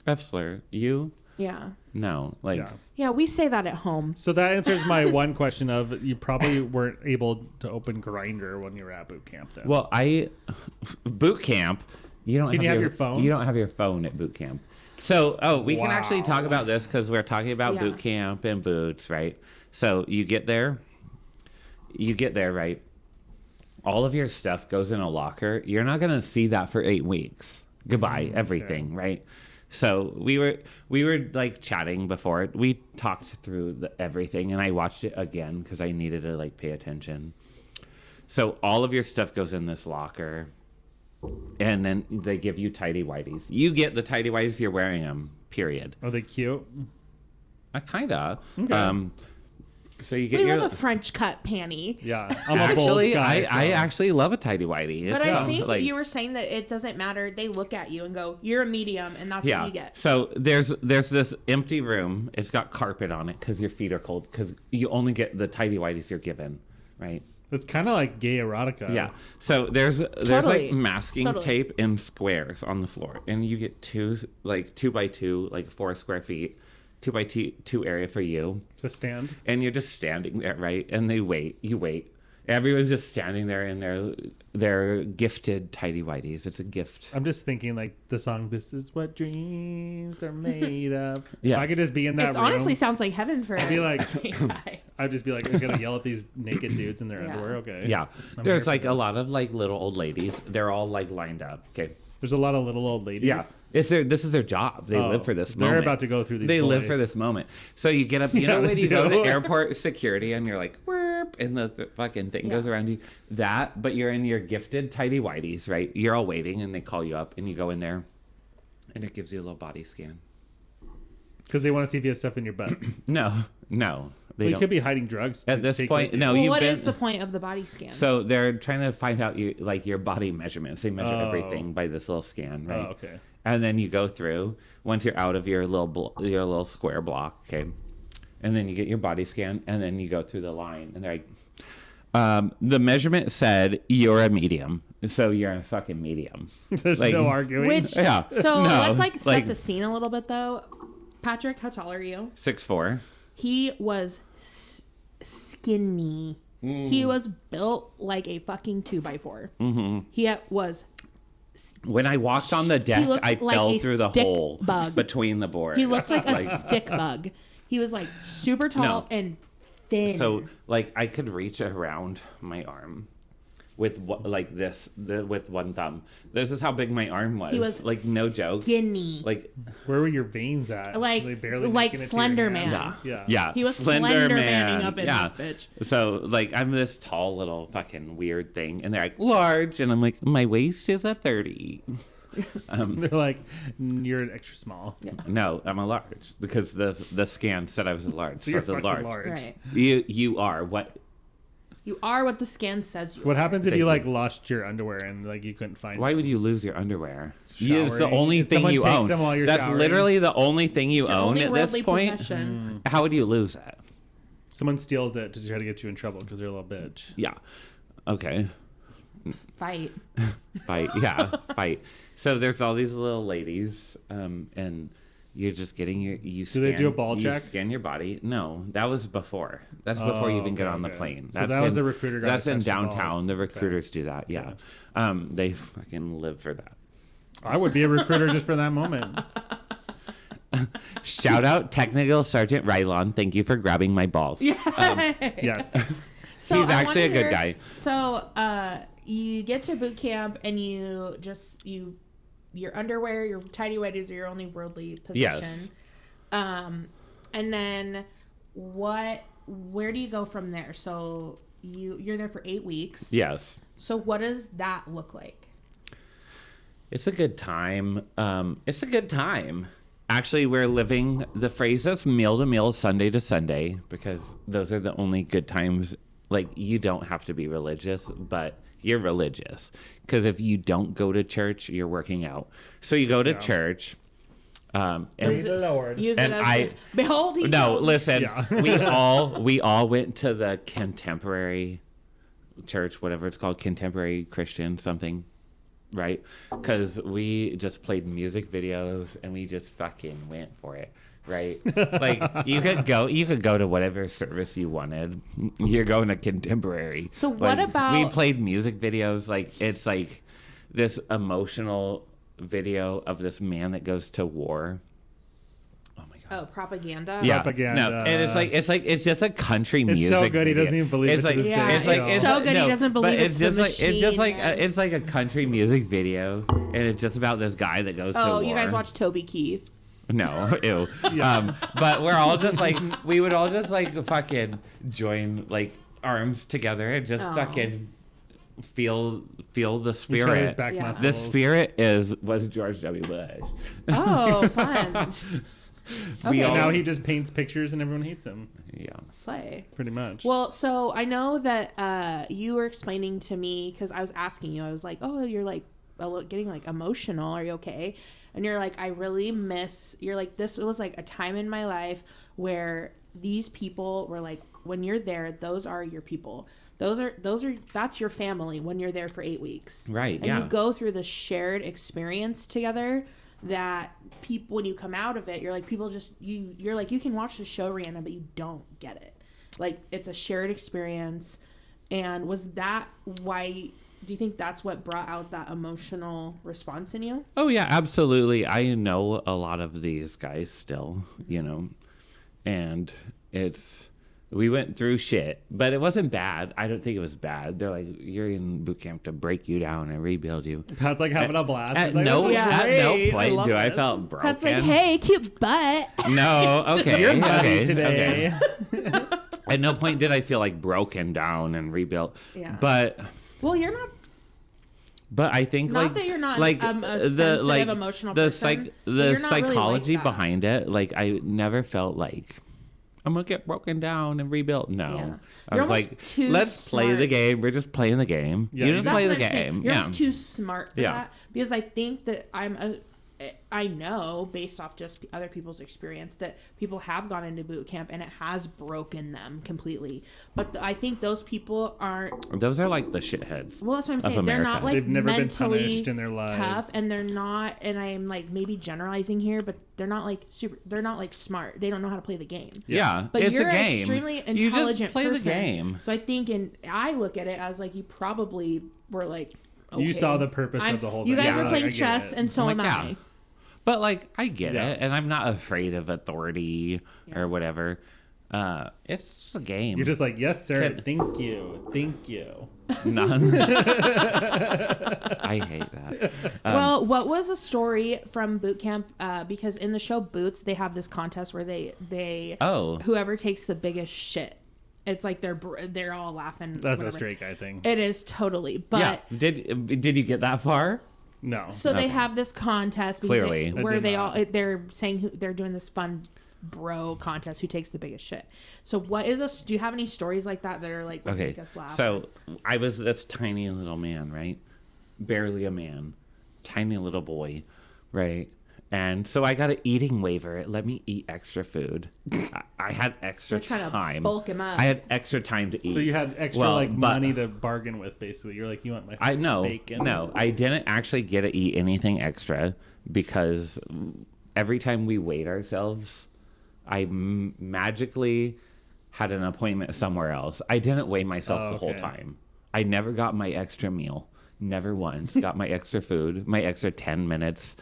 F-slur, you. Yeah. No, like. Yeah, we say that at home. So that answers my one question of you probably weren't able to open Grindr when you were at boot camp then. Well, boot camp. You don't. Can you have your phone? You don't have your phone at boot camp. So, we can actually talk about this because we're talking about boot camp and boots, right? So you get there, right? All of your stuff goes in a locker. You're not going to see that for 8 weeks. Goodbye, everything, right? So we were like chatting before. We talked through everything, and I watched it again because I needed to like pay attention. So all of your stuff goes in this locker. And then they give you tighty whities. You get the tighty whities, you're wearing them, period. Are they cute? Kind of. Okay. So you get We your... love a French cut panty. Yeah. I'm a bold guy. I actually love a tighty whitey. But I think you were saying that it doesn't matter. They look at you and go, you're a medium, and that's what you get. So there's this empty room. It's got carpet on it because your feet are cold because you only get the tighty whities you're given, right? It's kind of like gay erotica. Yeah. So there's like masking tape in squares on the floor, and you get 2 by 2, like 4 square feet, 2 by 2 area for you to stand. And you're just standing there, right? And you wait. Everyone's just standing there in their gifted tighty whities. It's a gift. I'm just thinking like the song "This Is What Dreams Are Made Of." Yeah. If I could just be in that room. It honestly sounds like heaven for I'd be like, guy. I'd just be like, I'm gonna yell at these naked dudes in their underwear. Okay. Yeah. I'm There's here like for a this. lot of like little old ladies. They're all like lined up. Okay. There's a lot of little old ladies. Yeah, this is their job. They live for this moment. They're about to go through these. They live boys. for this moment. So you get up. You know when you go to airport security and you're like, "Whoop," and the fucking thing goes around you. That, but you're in your gifted tighty whities, right? You're all waiting, and they call you up, and you go in there, and it gives you a little body scan. Because they want to see if you have stuff in your butt. No. Well, you could be hiding drugs. At this point, no. Well, what is the point of the body scan? So they're trying to find out your body measurements. They measure everything by this little scan, right? Oh, okay. And then you go through once you're out of your little square block, okay. And then you get your body scan, and then you go through the line, and they're like, the measurement said you're a medium, so you're a fucking medium. There's no arguing. So let's set the scene a little bit though. Patrick, how tall are you? 6'4". He was skinny. He was built like a fucking 2x4. Mm-hmm. He was. When I walked on the deck, I like fell through the hole bug. between the boards. He looked like a stick bug. He was like super tall and thin. So like I could reach around my arm with with one thumb. This is how big my arm was. He was like no joke. Skinny. Like where were your veins at? Like they barely like making it to Slender your Man. hand. Yeah. He was Slender Manning up in this bitch. So like I'm this tall little fucking weird thing, and they're like large, and I'm like my waist is a 30. They're like, you're an extra small. Yeah. No, I'm a large because the scan said I was a large. So you're I was a fucking large. Right. You are what? You are what the scan says you What are. happens if you like lost your underwear and like you couldn't find Why it? would you lose your underwear? It's the Showering. only If thing someone you takes own. them while you're That's showering. literally the only thing you It's your own only at this worldly point. possession. How would you lose that? Someone steals it to try to get you in trouble because they're a little bitch. Yeah. Okay. Fight. Fight. Yeah. Fight. So there's all these little ladies, and you're just getting Do they do a ball check? You scan your body. No, that was before. That's before you even get on the plane. So that was the recruiter guy That's that in touched the downtown. balls. The recruiters do that. Yeah. They fucking live for that. I would be a recruiter just for that moment. Shout out Technical Sergeant Rylon. Thank you for grabbing my balls. Yes. So He's I actually a wanna good hear- guy. So you get to boot camp and your underwear, your tidy whities are your only worldly possession. Yes. And then where do you go from there? So you're there for 8 weeks. Yes. So what does that look like? It's a good time. It's a good time. Actually, we're living the phrase that's meal to meal, Sunday to Sunday, because those are the only good times. Like, you don't have to be religious, but you're religious. Because if you don't go to church, you're working out. So you go to church. Praise the Lord. Use And it as I- behold, he No, comes. listen. Yeah. We all went to the contemporary church, whatever it's called, contemporary Christian something, right? Because we just played music videos and we just fucking went for it, right? Like you could go to whatever service you wanted. You're going to contemporary. So what Like, about- we played music videos? Like it's like this emotional video of this man that goes to war. Oh my god. Oh, propaganda. Yeah, Propaganda. no, and it's just a country music. so good, he video. doesn't even believe it's it to like, this Yeah, day. it's so good, he doesn't believe but it's the it's just like machine, it's like a country music video, and it's just about this guy that goes to Oh, war. you guys watch Toby Keith. No, ew. But we're all just like we would all just like fucking join like arms together and just Oh. fucking feel the He chose spirit. back Yeah. muscles. The spirit was George W. Bush. Oh, fun. We Okay. all, Now he just paints pictures and everyone hates him, yeah. Slay. pretty much. Well, so I know that you were explaining to me, because I was asking you, I was like, oh, you're like getting like emotional. Are you okay? And you're like, I really miss, you're like, this was like a time in my life where these people were like, when you're there, those are your people. That's your family when you're there for 8 weeks. Right, And yeah. you go through the shared experience together that people, when you come out of it, you're like, people just, you're like, you can watch the show, Rihanna, but you don't get it. Like, it's a shared experience. And was that why, do you think that's what brought out that emotional response in you? Oh yeah, absolutely. I know a lot of these guys still, and we went through shit, but it wasn't bad. I don't think it was bad. They're like, you're in boot camp to break you down and rebuild you. Pat's like having a blast. At He's like, no, "This is Yeah. at no great. point love do I this." felt broken. That's like, hey, cute butt. No, okay. You're muddy okay, today. okay. At no point did I feel like broken down and rebuilt. Yeah. But Well, you're not. I think Not like that you're not, like a sensitive, emotional person, but the you're not really like psychology that. behind it. Like I never felt like I'm gonna get broken down and rebuilt. No, Yeah. I You're was almost like, too let's play the smart. game. We're just playing the game. Yeah, you you just just- play That's the what I'm saying. game. You're Yeah. just too smart for Yeah. that, because I think that I know based off just other people's experience that people have gone into boot camp and it has broken them completely. But I think those people aren't. Those are like the shitheads. Well, that's what I'm of saying. They're America. not like They've never been mentally punished in their lives. tough, and they're not. And I'm like maybe generalizing here, but they're not like super. They're not like smart. They don't know how to play the game. Yeah, But it's you're a an game. extremely intelligent You just play person. the game. So I think, and I look at it as like you probably were like. You okay, saw the purpose of the whole You thing. guys Yeah, are like, playing I get chess, it. and so Like, am yeah. I. But like I get Yeah. it, and I'm not afraid of authority or whatever. It's just a game. You're just like, yes, sir. Can- Thank you. Thank you. None. I hate that. Well, what was a story from boot camp? Because in the show Boots, they have this contest where they Oh. whoever takes the biggest shit. It's like they're all laughing. That's whatever. a straight guy thing. It is totally, but. Yeah. Did you get that far? No. So they have this contest because Clearly. I where did they not. all they're saying they're doing this fun bro contest who takes the biggest shit. So what is do you have any stories like that are like would Okay. make us laugh? So I was this tiny little man, right? Barely a man, tiny little boy, right? And so I got an eating waiver. It let me eat extra food. I had extra You're trying to time. bulk him up. I had extra time to eat. So you had extra Well, but- money to bargain with, basically. You're like, you want my I know. bacon? No, I didn't actually get to eat anything extra because every time we weighed ourselves, I magically had an appointment somewhere else. I didn't weigh myself the whole okay. time. I never got my extra meal. Never once got my extra food, my extra 10 minutes,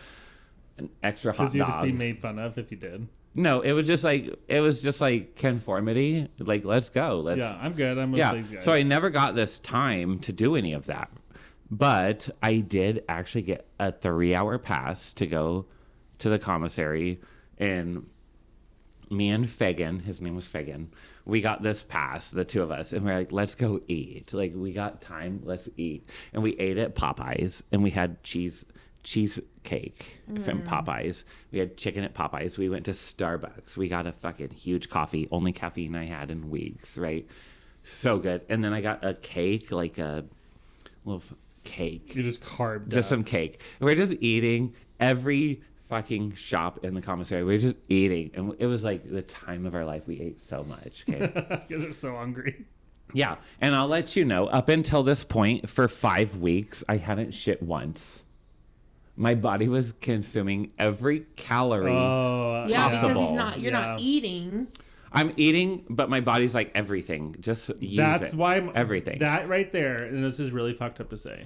an extra hot Because you'd just dog. be made fun of if you did. No, it was just like conformity. Like, let's go. Let's Yeah, I'm good. I'm with yeah. these guys. So I never got this time to do any of that. But I did actually get a 3-hour pass to go to the commissary. And me and Fagan, his name was Fagan, we got this pass, the two of us. And we're like, let's go eat. Like, we got time. Let's eat. And we ate at Popeyes. And we had cheese cheesecake from Popeyes. We had chicken at Popeyes. We went to Starbucks. We got a fucking huge coffee. Only caffeine I had in weeks, right? So good. And then I got a cake, like a little cake. You just carved Just up. some cake. We're just eating every fucking shop in the commissary. We're just eating. And it was like the time of our life. We ate so much. Okay. You guys are so hungry. Yeah. And I'll let you know, up until this point, for 5 weeks, I hadn't shit once. My body was consuming every calorie. Oh, Yeah, because possible. you're not eating. I'm eating, but my body's like everything. Just use That's it. why everything. That right there, and this is really fucked up to say,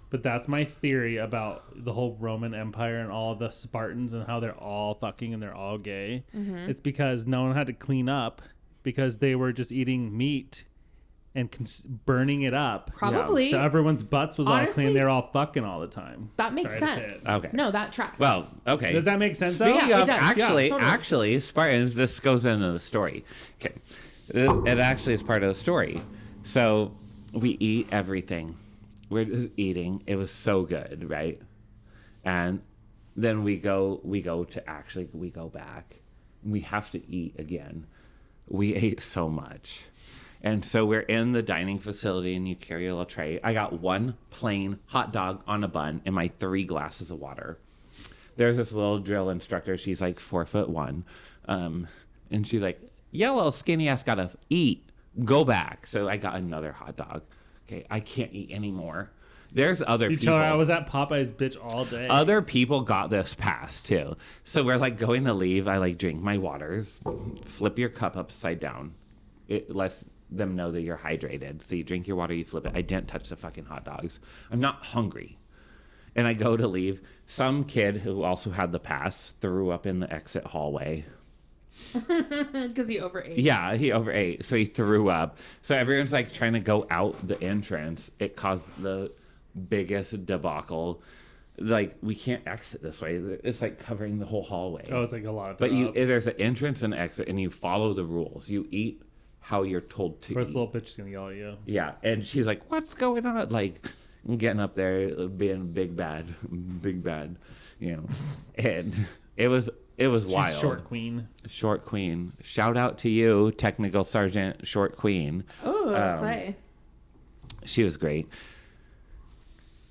but that's my theory about the whole Roman Empire and all the Spartans and how they're all fucking and they're all gay. It's because no one had to clean up because they were just eating meat and burning it up. Probably. So everyone's butts was all Honestly, clean. They're all fucking all the time. That makes Sorry to say sense. it. Okay. No, that tracks. Well, okay. Does that make sense? though? Speaking Yeah, it of, does. actually, Yeah, totally. actually, Spartans, this goes into the story. Okay. It actually is part of the story. So we eat everything. We're just eating. It was so good, right? And then we go back. We have to eat again. We ate so much. And so we're in the dining facility and you carry a little tray. I got one plain hot dog on a bun and my 3 glasses of water. There's this little drill instructor. She's like 4'1". And she's like, "Yo, little skinny ass gotta eat. Go back." So I got another hot dog. Okay, I can't eat anymore. There's other You people. tell her I was at Popeyes, bitch, all day. Other people got this pass too. So we're like going to leave. I like drink my waters, flip your cup upside down. It lets them know that you're hydrated. So you drink your water, you flip it. I didn't touch the fucking hot dogs. I'm not hungry. And I go to leave. Some kid who also had the pass threw up in the exit hallway. Because he overate. Yeah, he overate. So he threw up. So everyone's like trying to go out the entrance. It caused the biggest debacle. Like, we can't exit this way. It's like covering the whole hallway. Oh, it's like a lot of But throw up. there's an entrance and exit, and you follow the rules. You eat how you're told to Or this eat. little bitch is gonna yell at you. Yeah, and she's like, "What's going on?" Like, getting up there, being big bad, you know. And it was She's wild. short queen. Short Queen. Shout out to you, Technical Sergeant Short Queen. Oh, slay. She was great.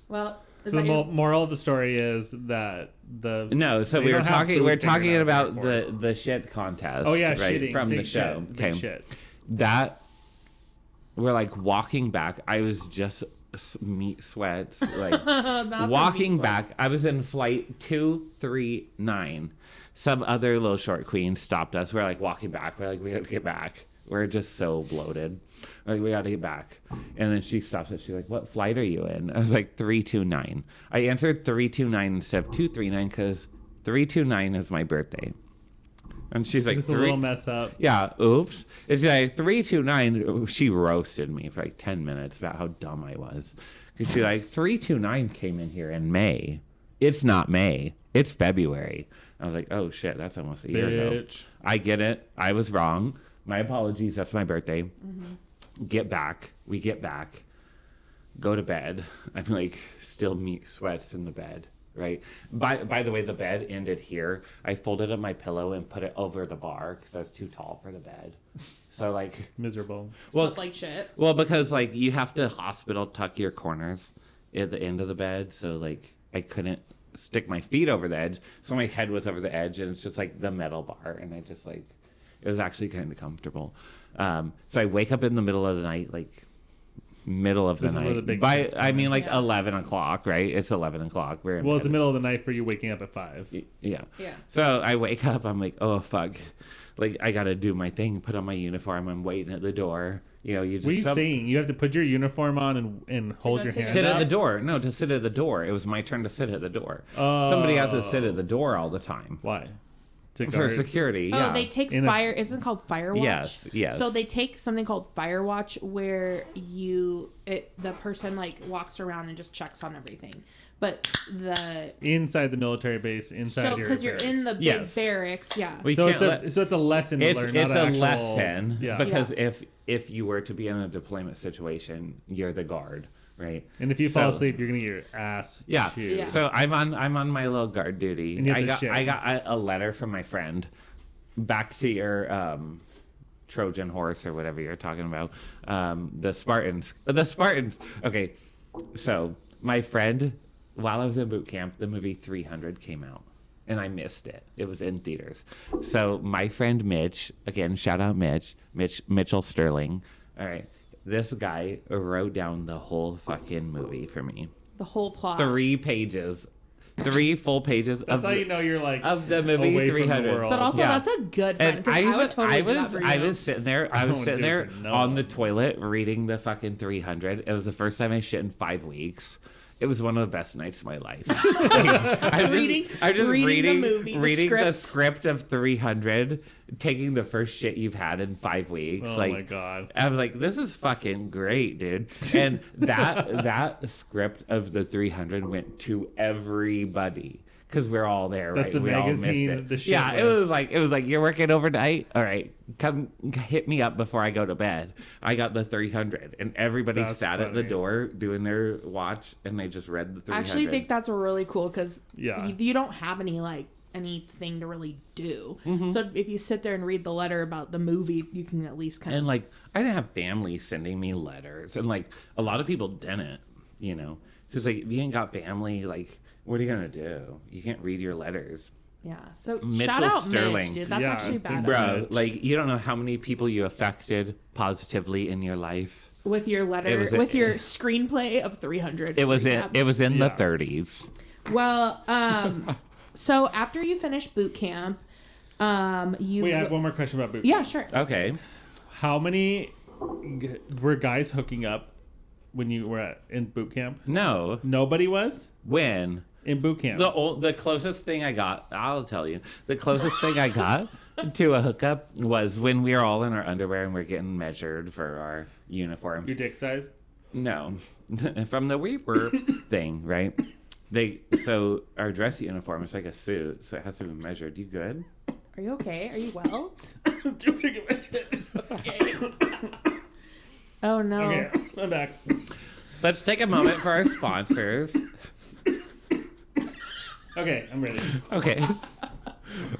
Well, is So the that your... moral of the story is that the No, so they we were don't have talking. food We're figured talking out about in the Air Force. the shit contest. Oh yeah, right, shitting from big the show. shit, big shit. That we're like walking back. I was just meat sweats, like walking back. I was in flight 239. Some other little short queen stopped us. We're like walking back. We're like, we gotta get back. We're just so bloated. Like, we gotta get back. And then she stops us. She's like, "What flight are you in?" I was like, 329. I answered 329 instead of 239 because 329 is my birthday. And she's like, Just a little mess up. yeah, oops. It's like 329. She roasted me for like 10 minutes about how dumb I was. Because she's like, 329 came in here in May. It's not May. It's February. I was like, oh shit, that's almost a year ago. Bitch. I get it. I was wrong. My apologies. That's my birthday. Get back. We get back. Go to bed. I'm like still meat sweats in the bed. Right. By the way, the bed ended here. I folded up my pillow and put it over the bar because that's too tall for the bed. So like Miserable. well, Slept like shit. well, because like you have to hospital tuck your corners at the end of the bed. So like I couldn't stick my feet over the edge. So my head was over the edge and it's just like the metal bar. And I just like, it was actually kind of comfortable. So I wake up in the middle of the night, like middle of the This is night. where the big By shit's I mean like Yeah. 11 o'clock, right? It's 11 o'clock. We're in Well, it's bed. the middle of the night for you waking up at 5. Yeah. Yeah. So I wake up. I'm like, oh fuck, like I gotta do my thing. Put on my uniform. I'm waiting at the door. You know, you just What are you saying? You have to put your uniform on and hold go your take a hand sit up? at the door. No, to sit at the door. It was my turn to sit at the door. Somebody has to sit at the door all the time Why? To for guard? security. Oh, Yeah. they take In a- fire. Isn't it called Firewatch? Yes, yes. So they take something called Firewatch where the person like walks around and just checks on everything. But Inside the military base, inside so your because you're in the big Yes. barracks, yeah. We So can't it's a let- so it's a lesson to learn. it's not a an actual, lesson Yeah. because if you were to be in a deployment situation, you're the guard, right? And if you fall asleep, you're gonna get your ass chewed. Yeah. So I'm on my little guard duty. And you have to I shit. got a letter from my friend. Back to your Trojan horse or whatever you're talking about. The Spartans. Okay, so my friend, while I was in boot camp, the movie 300 came out. And I missed it. It was in theaters. So my friend Mitch, again, shout out Mitchell Sterling. All right. This guy wrote down the whole fucking movie for me. The whole plot. 3 pages. 3 full pages. That's how you know you're like of the movie away 300. from the world. But also, Yeah. that's a good friend. And 'Cause I would totally do that for you. I was sitting there. I was wouldn't sitting do it there for no on one. the toilet reading the fucking 300. It was the first time I shit in 5 weeks. It was one of the best nights of my life. I'm Reading the movie, the reading the script. script of 300, taking the first shit you've had in 5 weeks. Oh like, my God. I was like, this is fucking great, dude. And that script of the 300 went to everybody. Because we're all there, That's right? a We all magazine, missed it. the shit Yeah, it list. was like you're working overnight. All right, come hit me up before I go to bed. I got the 300, and everybody That's sat at the funny. door doing their watch, and they just read the 300. I actually think that's really cool because Yeah. you don't have anything to really do. Mm-hmm. So if you sit there and read the letter about the movie, you can at least kind and of. like I didn't have family sending me letters, and like a lot of people didn't, you know. So it's like if you ain't got family, like what are you gonna do? You can't read your letters. Yeah. So Mitchell shout out Sterling. Mitch, dude. That's Yeah, actually thanks, badass. Bro, like you don't know how many people you affected positively in your life. With your letter, was with your screenplay of 300. It was in recap. the Yeah. 30s. Well, so after you finished boot camp, you. Wait, I have one more question about boot. Yeah, sure. Okay. How many were guys hooking up when you were in boot camp? No. Nobody was When? in boot camp. The closest thing I got, I'll tell you, the closest thing I got to a hookup was when we were all in our underwear and we're getting measured for our uniforms. Your dick size? No, from the Weeper thing, right? So our dress uniform is like a suit, so it has to be measured. You good? Are you okay? Are you well? Too big of a Oh no. Okay, I'm back. Let's take a moment for our sponsors. Okay, I'm ready. Okay.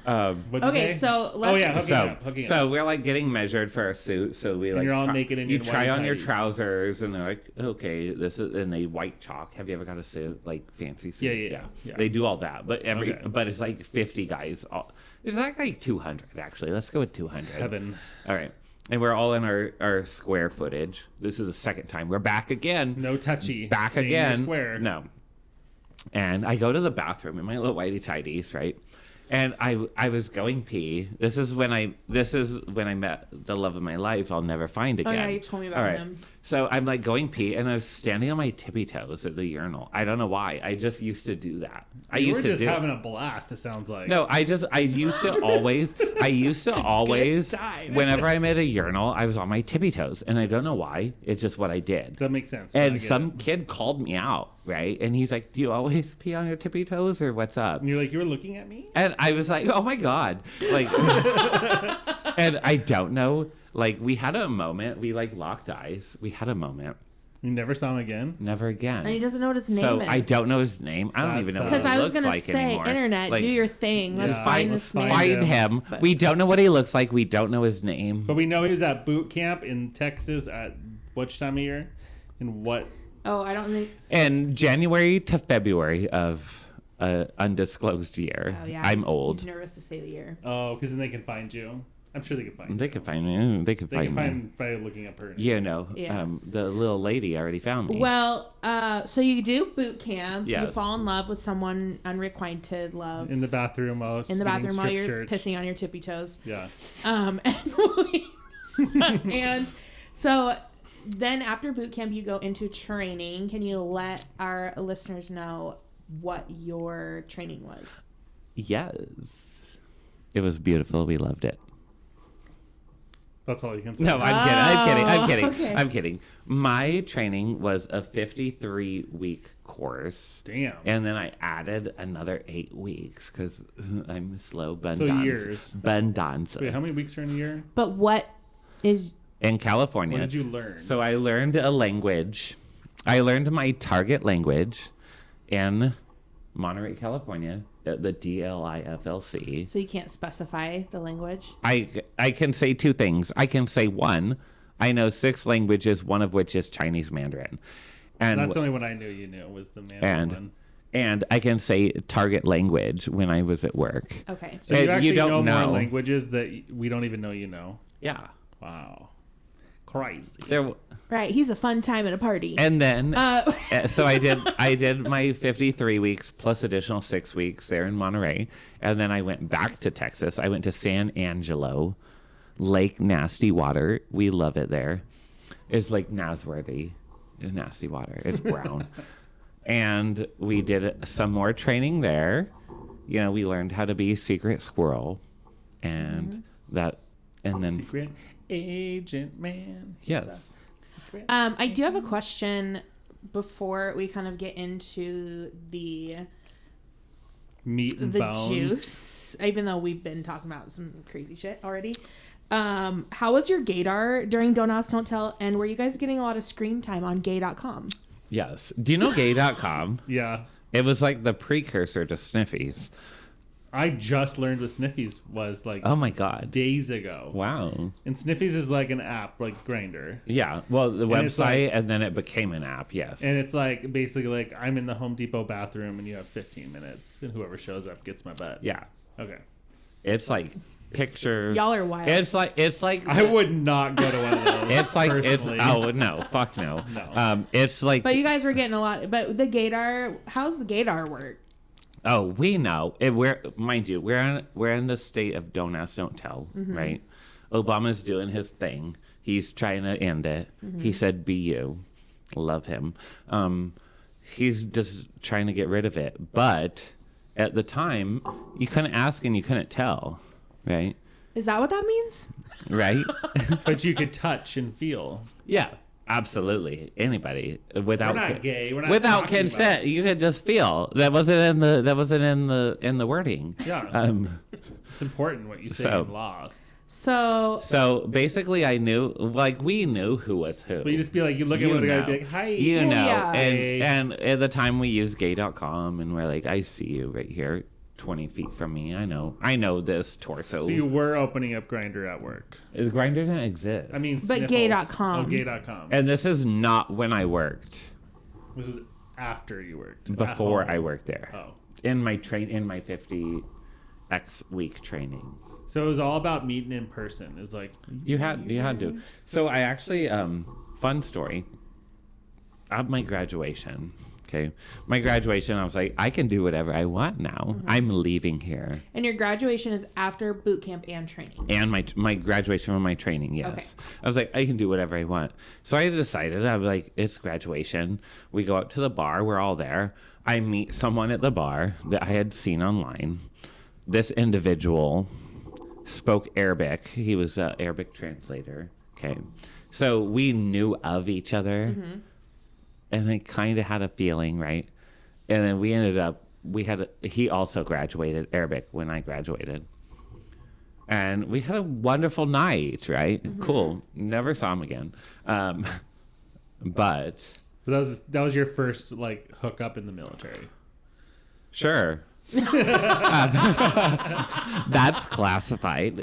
What'd you Okay, say? so let's. Oh yeah, hooking So, up. Hooking so up. we're like getting measured for a suit. So we like you're all naked in you your try white on your tighties. trousers, and they're like, okay, this is, and they white chalk. Have you ever got a suit like fancy suit? Yeah. They do all that, but Okay. but it's like 50 guys. It's like 200 actually. Let's go with 200. Heaven. All right. And we're all in our square footage. This is the second time. We're back again. No touchy. Back Stay in your again. Square. No. And I go to the bathroom in my little whitey tighties, right? And I was going pee. This is when I met the love of my life. I'll never find again. yeah, you told me about All right. him. So I'm like going pee, and I was standing on my tippy toes at the urinal. I don't know why. I just used to do that. I You used were to just do. having a blast. It sounds like. No, I used to always, time. whenever I'm at a urinal, I was on my tippy toes. And I don't know why. It's just what I did. That makes sense. but I And get some it. kid called me out, right? And he's like, do you always pee on your tippy toes or what's up? And you're like, you were looking at me. And I was like, oh my God. Like, and I don't know. Like, we had a moment. We like locked eyes. We had a moment. You never saw him again. Never again. And he doesn't know what his name So is. I don't know his name. I don't That even know what sucks. Because he I was looks gonna like say, anymore. internet, Like, do your thing. Let's Yeah, find let's this find man. Find him. But- We don't know what he looks like. We don't know his name. But we know he was at boot camp in Texas at which time of year? And what? Oh, I don't think. In January to February of undisclosed year. Oh yeah. I'm old. He's nervous to say the year. Oh, because then they can find you. I'm sure they can find you. They could find me. They could They find can me. find by looking up her name. You know, Yeah. the little lady already found me. Well, so you do boot camp. You Yes. fall in love with someone unrequited love In the bathroom while in the bathroom while you're church. pissing on your tippy toes. Yeah. And so then after boot camp, you go into training. Can you let our listeners know what your training was? Yes. It was beautiful. We loved it. That's all you can say. No, I'm kidding. okay. I'm kidding. My training was a 53-week course. Damn. And then I added another 8 weeks because I'm slow. years. Abundance. Wait, how many weeks are in a year? But what is In California. What did you learn? So I learned a language. I learned my target language in Monterey, California, at the DLIFLC. So you can't specify the language? I can say two things. I can say one, I know 6 languages, one of which is Chinese Mandarin. And That's the only one I knew you knew was the Mandarin one. And I can say target language when I was at work. Okay. So you actually don't know know. more languages that we don't even know you know. Yeah. Wow. Crazy. Right. He's a fun time at a party. And then, so I did my 53 weeks plus additional 6 weeks there in Monterey. And then I went back to Texas. I went to San Angelo, Lake Nasty Water. We love it there. It's like Nasworthy. Nasty water. It's brown. And we did some more training there. You know, we learned how to be secret squirrel, and then Secret agent man. yes. I do have a question before we kind of get into the Meat and bones. juice, even though we've been talking about some crazy shit already. How was your gaydar during Don't Ask, Don't Tell? And were you guys getting a lot of screen time on gay.com? Yes. Do you know gay.com? Yeah. It was like the precursor to Sniffies. I just learned what Sniffies was like Oh my God. days ago. Wow. And Sniffies is like an app, like Grindr. Yeah. Well, the And it's website, like- and then it became an app. Yes. And it's like basically like I'm in the Home Depot bathroom and you have 15 minutes and whoever shows up gets my butt. yeah. Okay. It's like picture. Y'all are wild. It's like. I would not go to one of those. It's like it's personally. no, fuck no. No. It's like But you guys were getting a lot. But the gaydar, how's the gaydar work? oh, we know. Mind you, we're in the state of don't ask, don't tell, right? Obama's doing his thing. He's trying to end it. He said, "Be you." Love him. He's just trying to get rid of it. But at the time, you couldn't ask and you couldn't tell, right? Is that what that means? Right? But you could touch and feel. Yeah. Absolutely, anybody without We're not gay. We're not without talking consent, about- you could just feel. That wasn't in the wording. Yeah. It's important what you say So- in laws. So basically, we knew who was who. But you just be like, you look at one of the guys and be like, hi. You Well, know, yeah. and at the time we used gay.com, and we're like, I see you right here, 20 feet from me. I know this torso. So you were opening up Grindr at work. Grindr didn't exist. I mean, But sniffles. gay.com. Oh, gay.com. and this is not when I worked. This is after you worked. At Before home. I worked there. Oh. In my 50 X week training. So it was all about meeting in person. It was like, You had to. So I actually fun story. At my graduation, okay, I was like, I can do whatever I want now. I'm leaving here. And your graduation is after boot camp and training. And my graduation from my training, yes. I was like, I can do whatever I want. So I decided, I was like, it's graduation. We go out to the bar. We're all there. I meet someone at the bar that I had seen online. This individual spoke Arabic. He was an Arabic translator. Okay. So we knew of each other. And I kind of had a feeling, right? And then we ended up, he also graduated Arabic when I graduated. And we had a wonderful night, right? Cool. Never saw him again. But that was your first like hookup in the military. sure. That's classified.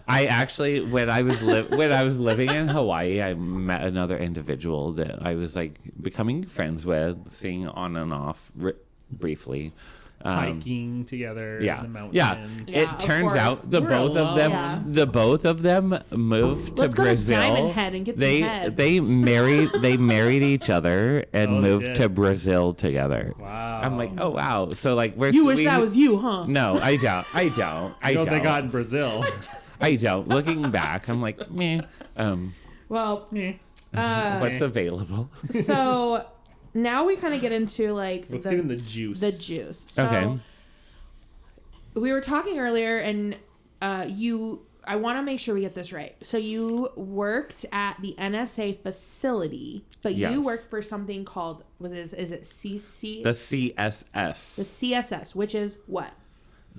I actually, when I was living in Hawaii, I met another individual that I was like becoming friends with, seeing on and off briefly. Hiking together Yeah, in the mountains. yeah. Yeah, It of turns course. out We're alone. Yeah. the both of them moved Let's to go to Brazil. Diamond Head and get some head. They married each other and Oh, they moved did. to Brazil together. Wow. I'm like, oh wow. So like You wish that was you, huh? No, I don't. I You know what they got in Brazil? I don't. Looking back, I'm like, meh. Well, What's available? so now we kind of get into like Let's get in the juice. the juice. So Okay. we were talking earlier, and I want to make sure we get this right. So you worked at the NSA facility, but Yes. you worked for something called is it CC? The CSS. The CSS, which is what?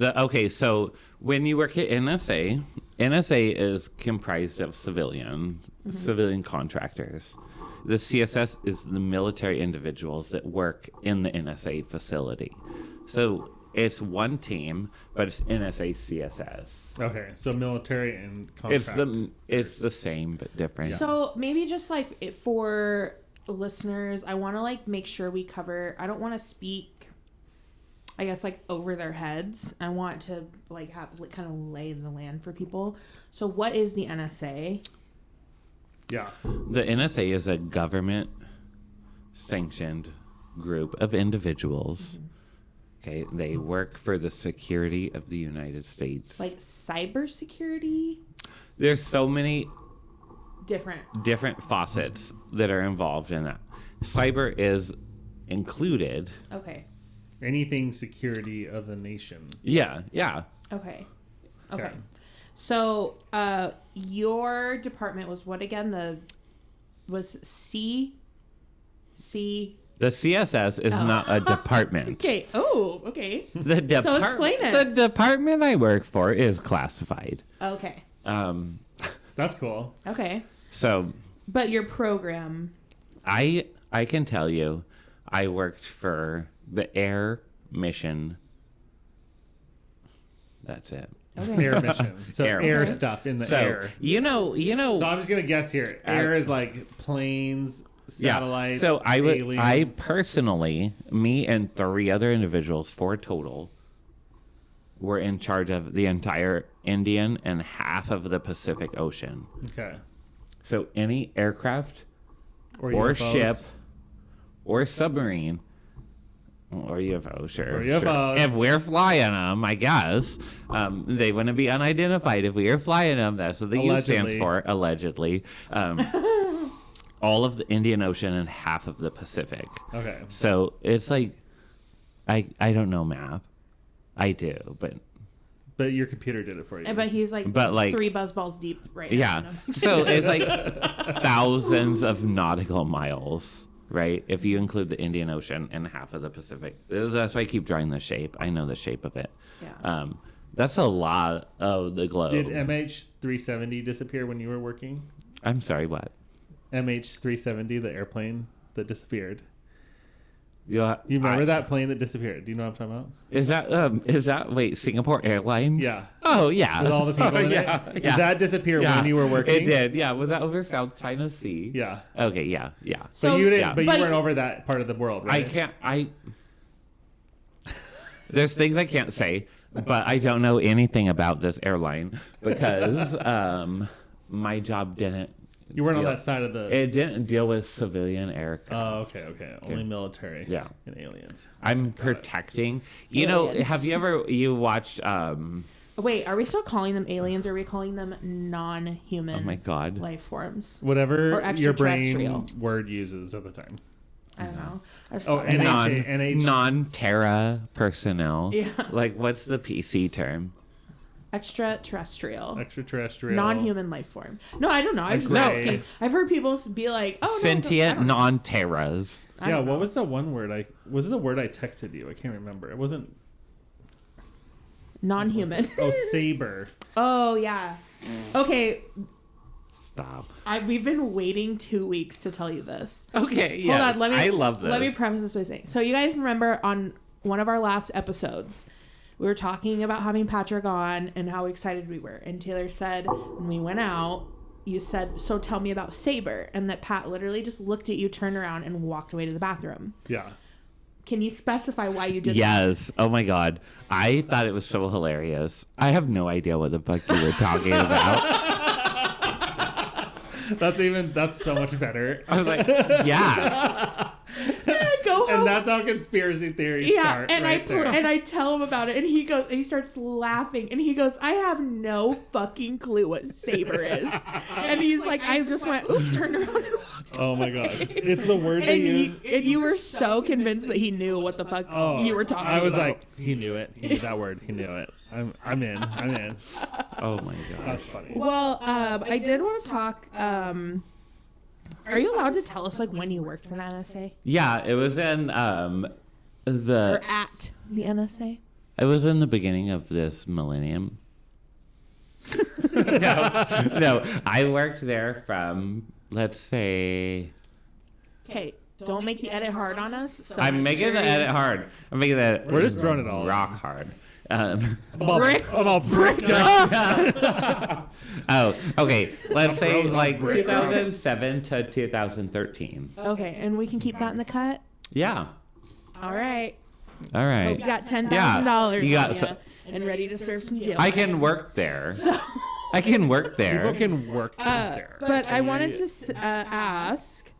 Okay, so when you work at NSA is comprised of civilian contractors. The CSS is the military individuals that work in the NSA facility. So it's one team, but it's NSA CSS. Okay, so military and contract. It's the same but different. So maybe just like for listeners, I want to like make sure we cover. I don't want to speak, I guess, like over their heads. I want to like have like, kind of lay the land for people. So what is the NSA? Yeah. The NSA is a government sanctioned group of individuals. Okay, they work for the security of the United States. Like cybersecurity? There's so many Different faucets that are involved in that. Cyber is included. Okay. Anything security of the nation. Yeah. Okay. Okay. So, your department was what again? Was C. The CSS is not a department. Okay. Oh, okay. So explain it. The department I work for is classified. Okay. That's cool. Okay. So, but your program. I can tell you, I worked for the air mission. That's it. Okay. Air mission. So air stuff in the air. You know. So I'm just gonna guess here. Air is like planes, satellites. So aliens. I personally, me and 3 other individuals, 4 total, were in charge of the entire Indian and half of the Pacific Ocean. Okay. So any aircraft or UFOs. ship or submarine or UFO, sure. Or UFOs. If we're flying them, I guess, they wouldn't be unidentified if we are flying them. That's what the U stands for, allegedly. All of the Indian Ocean and half of the Pacific. Okay. So it's like, I don't know map. I do, But your computer did it for you. But he's like, 3 buzzballs deep right yeah. now. So it's like thousands of nautical miles, right? If you include the Indian Ocean and half of the Pacific. That's why I keep drawing the shape. I know the shape of it. Yeah. That's a lot of the globe. Did MH370 disappear when you were working? I'm sorry, what? MH370, the airplane that disappeared. You remember that plane that disappeared? Do you know what I'm talking about? Is that wait, Singapore Airlines? Yeah. Oh yeah. With all the people in yeah, it? yeah. Did that disappear when you were working? It did, yeah. Was that over South China Sea? Yeah. Okay, yeah. So you didn't, yeah. but you weren't over that part of the world, right? There's things I can't say, but I don't know anything about this airline because my job didn't. You weren't on that side of the... It didn't deal with civilian aircraft. Oh, okay. Only military. Yeah. And aliens. I'm protecting. You know, have you watched... Wait, are we still calling them aliens or are we calling them non-human oh my God. life forms? Whatever Or your brain extraterrestrial. word uses at the time. I don't know. Non-Terra personnel. Yeah. Like, what's the PC term? Extraterrestrial. Non-human life form. No, I don't know. I've just Gray. asking. I've heard people be like, "Oh, Sentient no, non-terras. Yeah, what was the one word was it the word I texted you? I can't remember. It wasn't non-human." Oh, saber. Oh, yeah. Okay. Stop. We've been waiting 2 weeks to tell you this. Okay, yeah. Hold on. I love this. Let me preface this by saying. So you guys remember on one of our last episodes, we were talking about having Patrick on and how excited we were. And Taylor said, when we went out, you said, "So tell me about Saber." And that Pat literally just looked at you, turned around, and walked away to the bathroom. Yeah. Can you specify why you did that? Yes. Oh my God. I thought it was so hilarious. I have no idea what the fuck you were talking about. That's so much better. I was like, yeah. Go home. And that's how conspiracy theories start. And right and I tell him about it, and he starts laughing, and he goes, "I have no fucking clue what Saber is," and he's like, "I just went, oop, turned around and walked." Oh my God, it's the word they use. And you were so convinced that he knew what the fuck you were talking about. I was like, he knew it. He knew that word. He knew it. I'm in. Oh my God. That's funny. Well, I did want to talk. Are you allowed to tell us like when you worked for the NSA? Yeah, it was in Or at the NSA? It was in the beginning of this millennium. No, I worked there from, let's say, Okay, don't make the edit hard on us. So I'm making the edit hard. I'm making that. We're just throwing it all rock hard. I'm all bricked up. Oh, okay. Let's say like 2007 to 2013. Okay, and we can keep that in the cut. Yeah. All right. All right. Hope you got $10,000 you got on you and ready to serve some jail. I can work there. I can work there. People can work there. But I wanted to ask.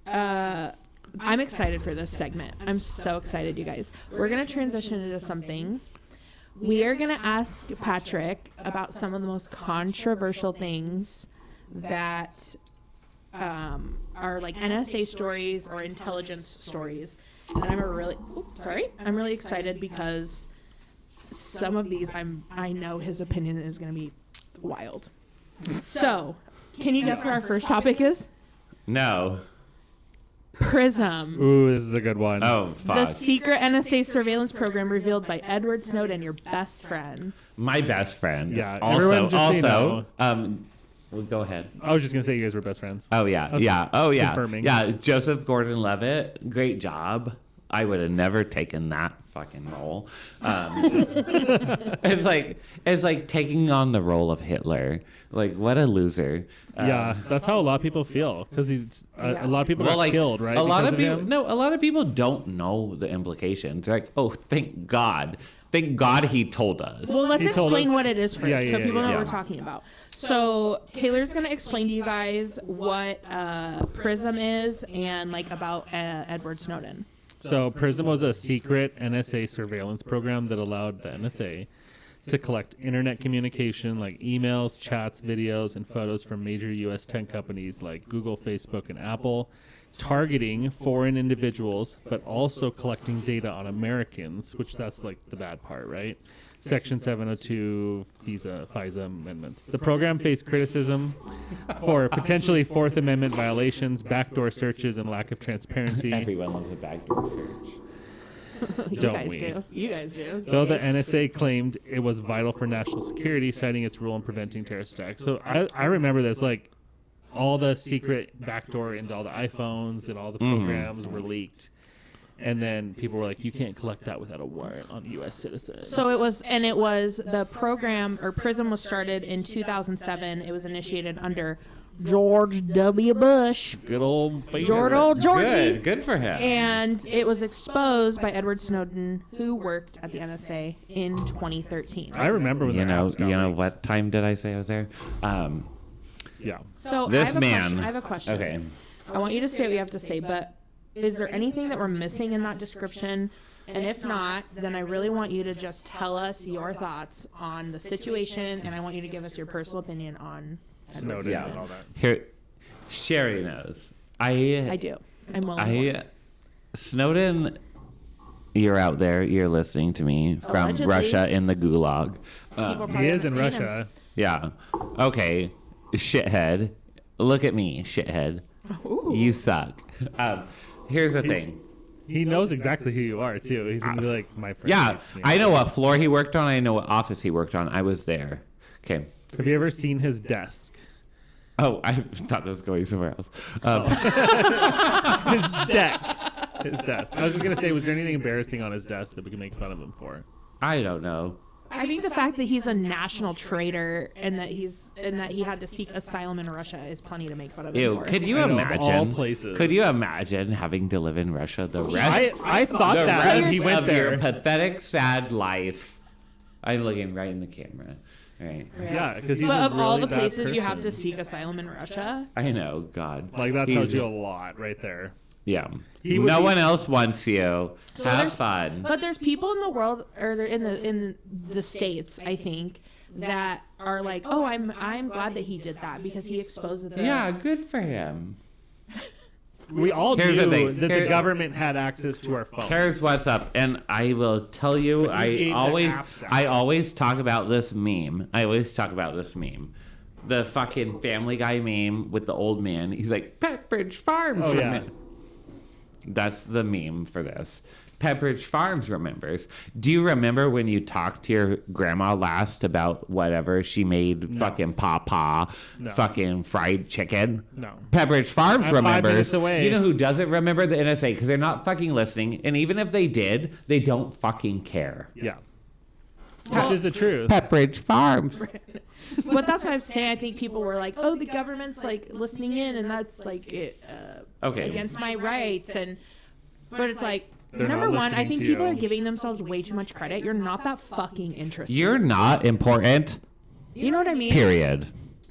I'm excited for this segment. I'm so excited, you guys. We're gonna transition into something. We are gonna ask Patrick about some of the most controversial things that are like NSA stories or intelligence stories. And I'm really excited because some of these I know his opinion is gonna be wild. So, can you guess what our first topic is? No. PRISM. Ooh, this is a good one. Oh, fuck. The secret NSA surveillance program revealed by Edward Snowden, your best friend. My best friend. Yeah, Also, everyone just so you know. Well, go ahead. I was just gonna say you guys were best friends. Oh yeah, That's yeah. Oh yeah, confirming. yeah. Joseph Gordon-Levitt, great job. I would have never taken that fucking role. It's like taking on the role of Hitler. Like, what a loser. Yeah, that's how a lot of people feel because he's a lot of people got killed, right? A lot because of people. him? No, a lot of people don't know the implications. They're like, oh, thank God. Thank God he told us. Well, let's He told explain us- what it is first Yeah, so people know yeah. what we're talking about. So Taylor's going to explain to you guys what PRISM is and like about Edward Snowden. So PRISM was a secret NSA surveillance program that allowed the NSA to collect internet communication like emails, chats, videos, and photos from major U.S. tech companies like Google, Facebook, and Apple, targeting foreign individuals, but also collecting data on Americans, which that's like the bad part, right? Section 702 FISA amendment. The program faced criticism for potentially Fourth Amendment violations, backdoor searches, and lack of transparency. Everyone loves a backdoor search. You Don't guys we? do. You guys do. Though the NSA claimed it was vital for national security, citing its role in preventing terrorist attacks. So I remember this, like, all the secret backdoor into all the iPhones and all the programs were leaked. And then people were like, you can't collect that without a warrant on U.S. citizens. So it was the program, or PRISM was started in 2007. It was initiated under George W. Bush. Good old baby. Georgie. Good for him. And it was exposed by Edward Snowden, who worked at the NSA in 2013. I remember when You the know, apps got you know leaked. what time did I say I was there? Yeah. So This I man. have a question. Okay. I want you to say what you have to say, but is there anything that we're missing in that description? And if not, then I really want you to just tell us your thoughts on the situation, and I want you to give us your personal opinion on Edward Snowden Yeah. and all that. Here, Sherry knows. I do. I'm well informed. Snowden, you're out there. You're listening to me from Allegedly. Russia in the Gulag. People probably He is in haven't seen him. Russia. Yeah. Okay. Shithead. Look at me, shithead. Ooh. You suck. Here's the thing. He knows exactly who you are, too. He's going to be like, my friend Yeah, hates me. I know what floor he worked on. I know what office he worked on. I was there. Okay. Have you ever seen his desk? Oh, I thought that was going somewhere else. His deck. His desk. I was just going to say, was there anything embarrassing on his desk that we can make fun of him for? I don't know. I think the fact that he's a national traitor and that he had to seek asylum in Russia is plenty to make fun of him Ew, for. could you I know, of imagine? all places. Could you imagine having to live in Russia the rest? I thought the that when rest he went of there. your pathetic, sad life. I'm looking right in the camera. Right. Yeah, because he's But a of really all the bad places you have person. to seek asylum in Russia, I know, God. Like, that He's- tells you a lot right there. Yeah. He would No be- one else wants you. So Have there's- fun. but there's people in the world, or they're in the states, I think, that are like, oh, I'm glad that he did that because he exposed the. Yeah, good for him. We all Here's the knew thing. that the Here- government had access to our phones. Here's what's up, and I will tell you. But he gave the apps out. I always talk about this meme. The fucking Family Guy meme with the old man. He's like Pepperidge Farm. Oh, from yeah. it. That's the meme for this. Pepperidge Farms remembers. Do you remember when you talked to your grandma last about whatever she made? Fucking pawpaw, fucking fried chicken. No. Pepperidge Farms I'm 5 remembers. minutes away. You know who doesn't remember? The NSA, because they're not fucking listening. And even if they did, they don't fucking care. Yeah. Which is the truth. Pepperidge Farms. But that's what I'm saying. I think people were like, "Oh, the government's like listening in, and that's like against my rights." But it's like, They're number not one, I listening think to people you. are giving themselves way too much credit. You're not that fucking interesting. You're not important. You know what I mean? Period.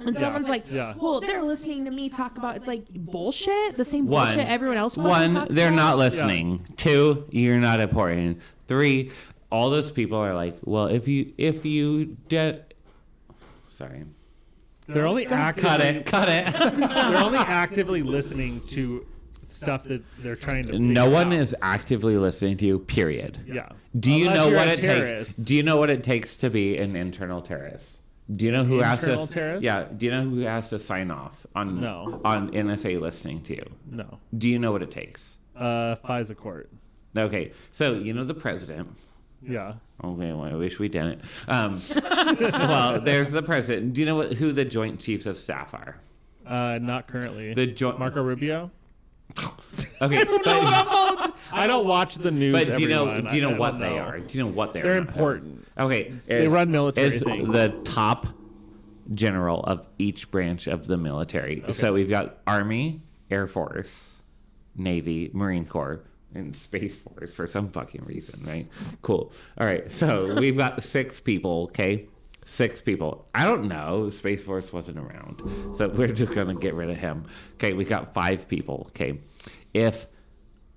And someone's like, Yeah. "Well, they're listening to me talk about." It's like bullshit. The same bullshit everyone else fucking One, talks they're about. not listening. Yeah. 2, you're not important. 3, all those people are like, well, if you did. Sorry. They're only actively Cut it. they're only actively listening to stuff that they're trying to. No one out. is actively listening to you. Period. Yeah. Do you Unless know you're what a it takes? terrorist. Do you know what it takes to be an internal terrorist? Do you know who has Internal to? terrorist? Yeah. Do you know who has to sign off on NSA listening to you? No. Do you know what it takes? FISA court. Okay. So you know the president. Yeah. Okay, well, I wish we didn't. Well, there's the president. Do you know who the Joint Chiefs of Staff are? Not currently. The joint Marco Rubio. Okay, I don't watch the news. but do you know? everyone. Do you know I what don't they know. are? Do you know what they are? They're important. Okay, They run military is things. the top general of each branch of the military. Okay. So we've got Army, Air Force, Navy, Marine Corps, and Space Force for some fucking reason, right? Cool. All right, so we've got 6 people, okay? 6 people. I don't know. Space Force wasn't around, so we're just going to get rid of him. Okay, we got 5 people, okay? If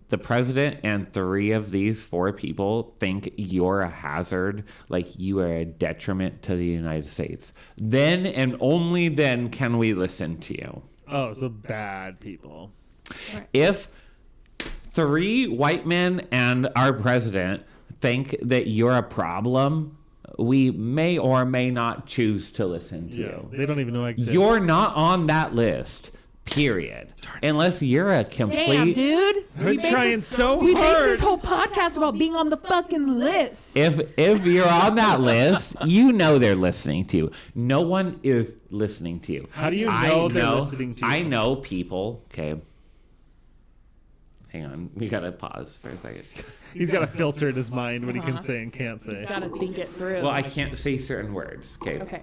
the president and 3 of these 4 people think you're a hazard, like you are a detriment to the United States, then and only then can we listen to you. Oh, so bad people. If 3 white men and our president think that you're a problem, we may or may not choose to listen to you. They don't even know I exist. You're not on that list, period. Unless you're a complete... Damn, dude. We're trying so We base hard. this whole podcast about being on the fucking list. If you're on that list, you know they're listening to you. No one is listening to you. How do you know they're listening to you? I know people. Okay. Hang on. We got to pause for a second. He's got a filter in his mind what he can say and can't say. He's got to think it through. Well, I can't say certain words. Okay. Okay.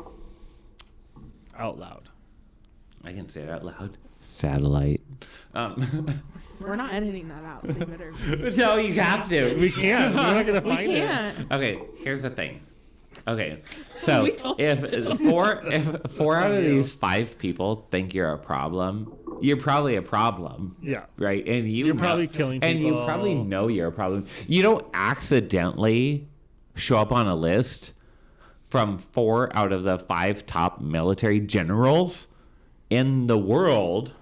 Out loud. I can say it out loud. Satellite. We're not editing that out, so you better. No, you have to. We can't. We're not going to We find it. can't. Okay, here's the thing. Okay, so We told if four out of these 5 people think you're a problem, you're probably a problem. Yeah. Right? And You're probably killing And you people. probably know you're a problem. You don't accidentally show up on a list from 4 out of the 5 top military generals in the world,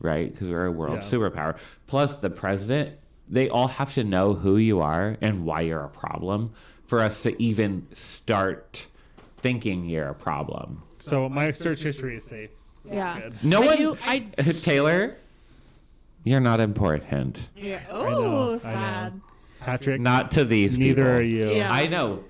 right? Because we're a world superpower. Plus the president, they all have to know who you are and why you're a problem for us to even start thinking you're a problem. So my search history is safe. So Yeah. good. No one, I Taylor, you're not important. yeah. I know, Oh, I sad. know. Patrick, Not to these neither people. are you. Yeah. I know.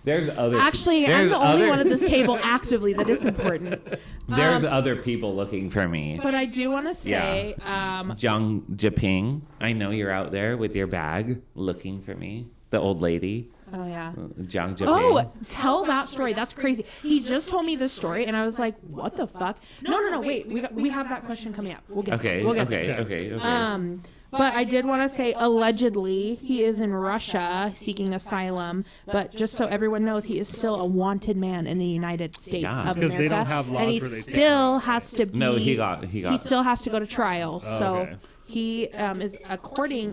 There's other. Actually, I'm there's the only other- one at this table actively that is important. There's other people looking for me. But I do want to say, Jiang Jiping, I know you're out there with your bag looking for me. The old lady, oh yeah. Jiang Jiping. Oh, tell that story. That's crazy. He just told me this story, and I was like, "What the fuck?" No. Wait, we have that question coming up. We'll get Okay, there. We'll get there. okay. But I did want to say, allegedly, he is in Russia seeking asylum. But just so everyone knows, he is still a wanted man in the United States Yeah. of It's 'cause America, they don't have laws and he where they take still has to be. No, he got. He still has to go to trial. So okay. he is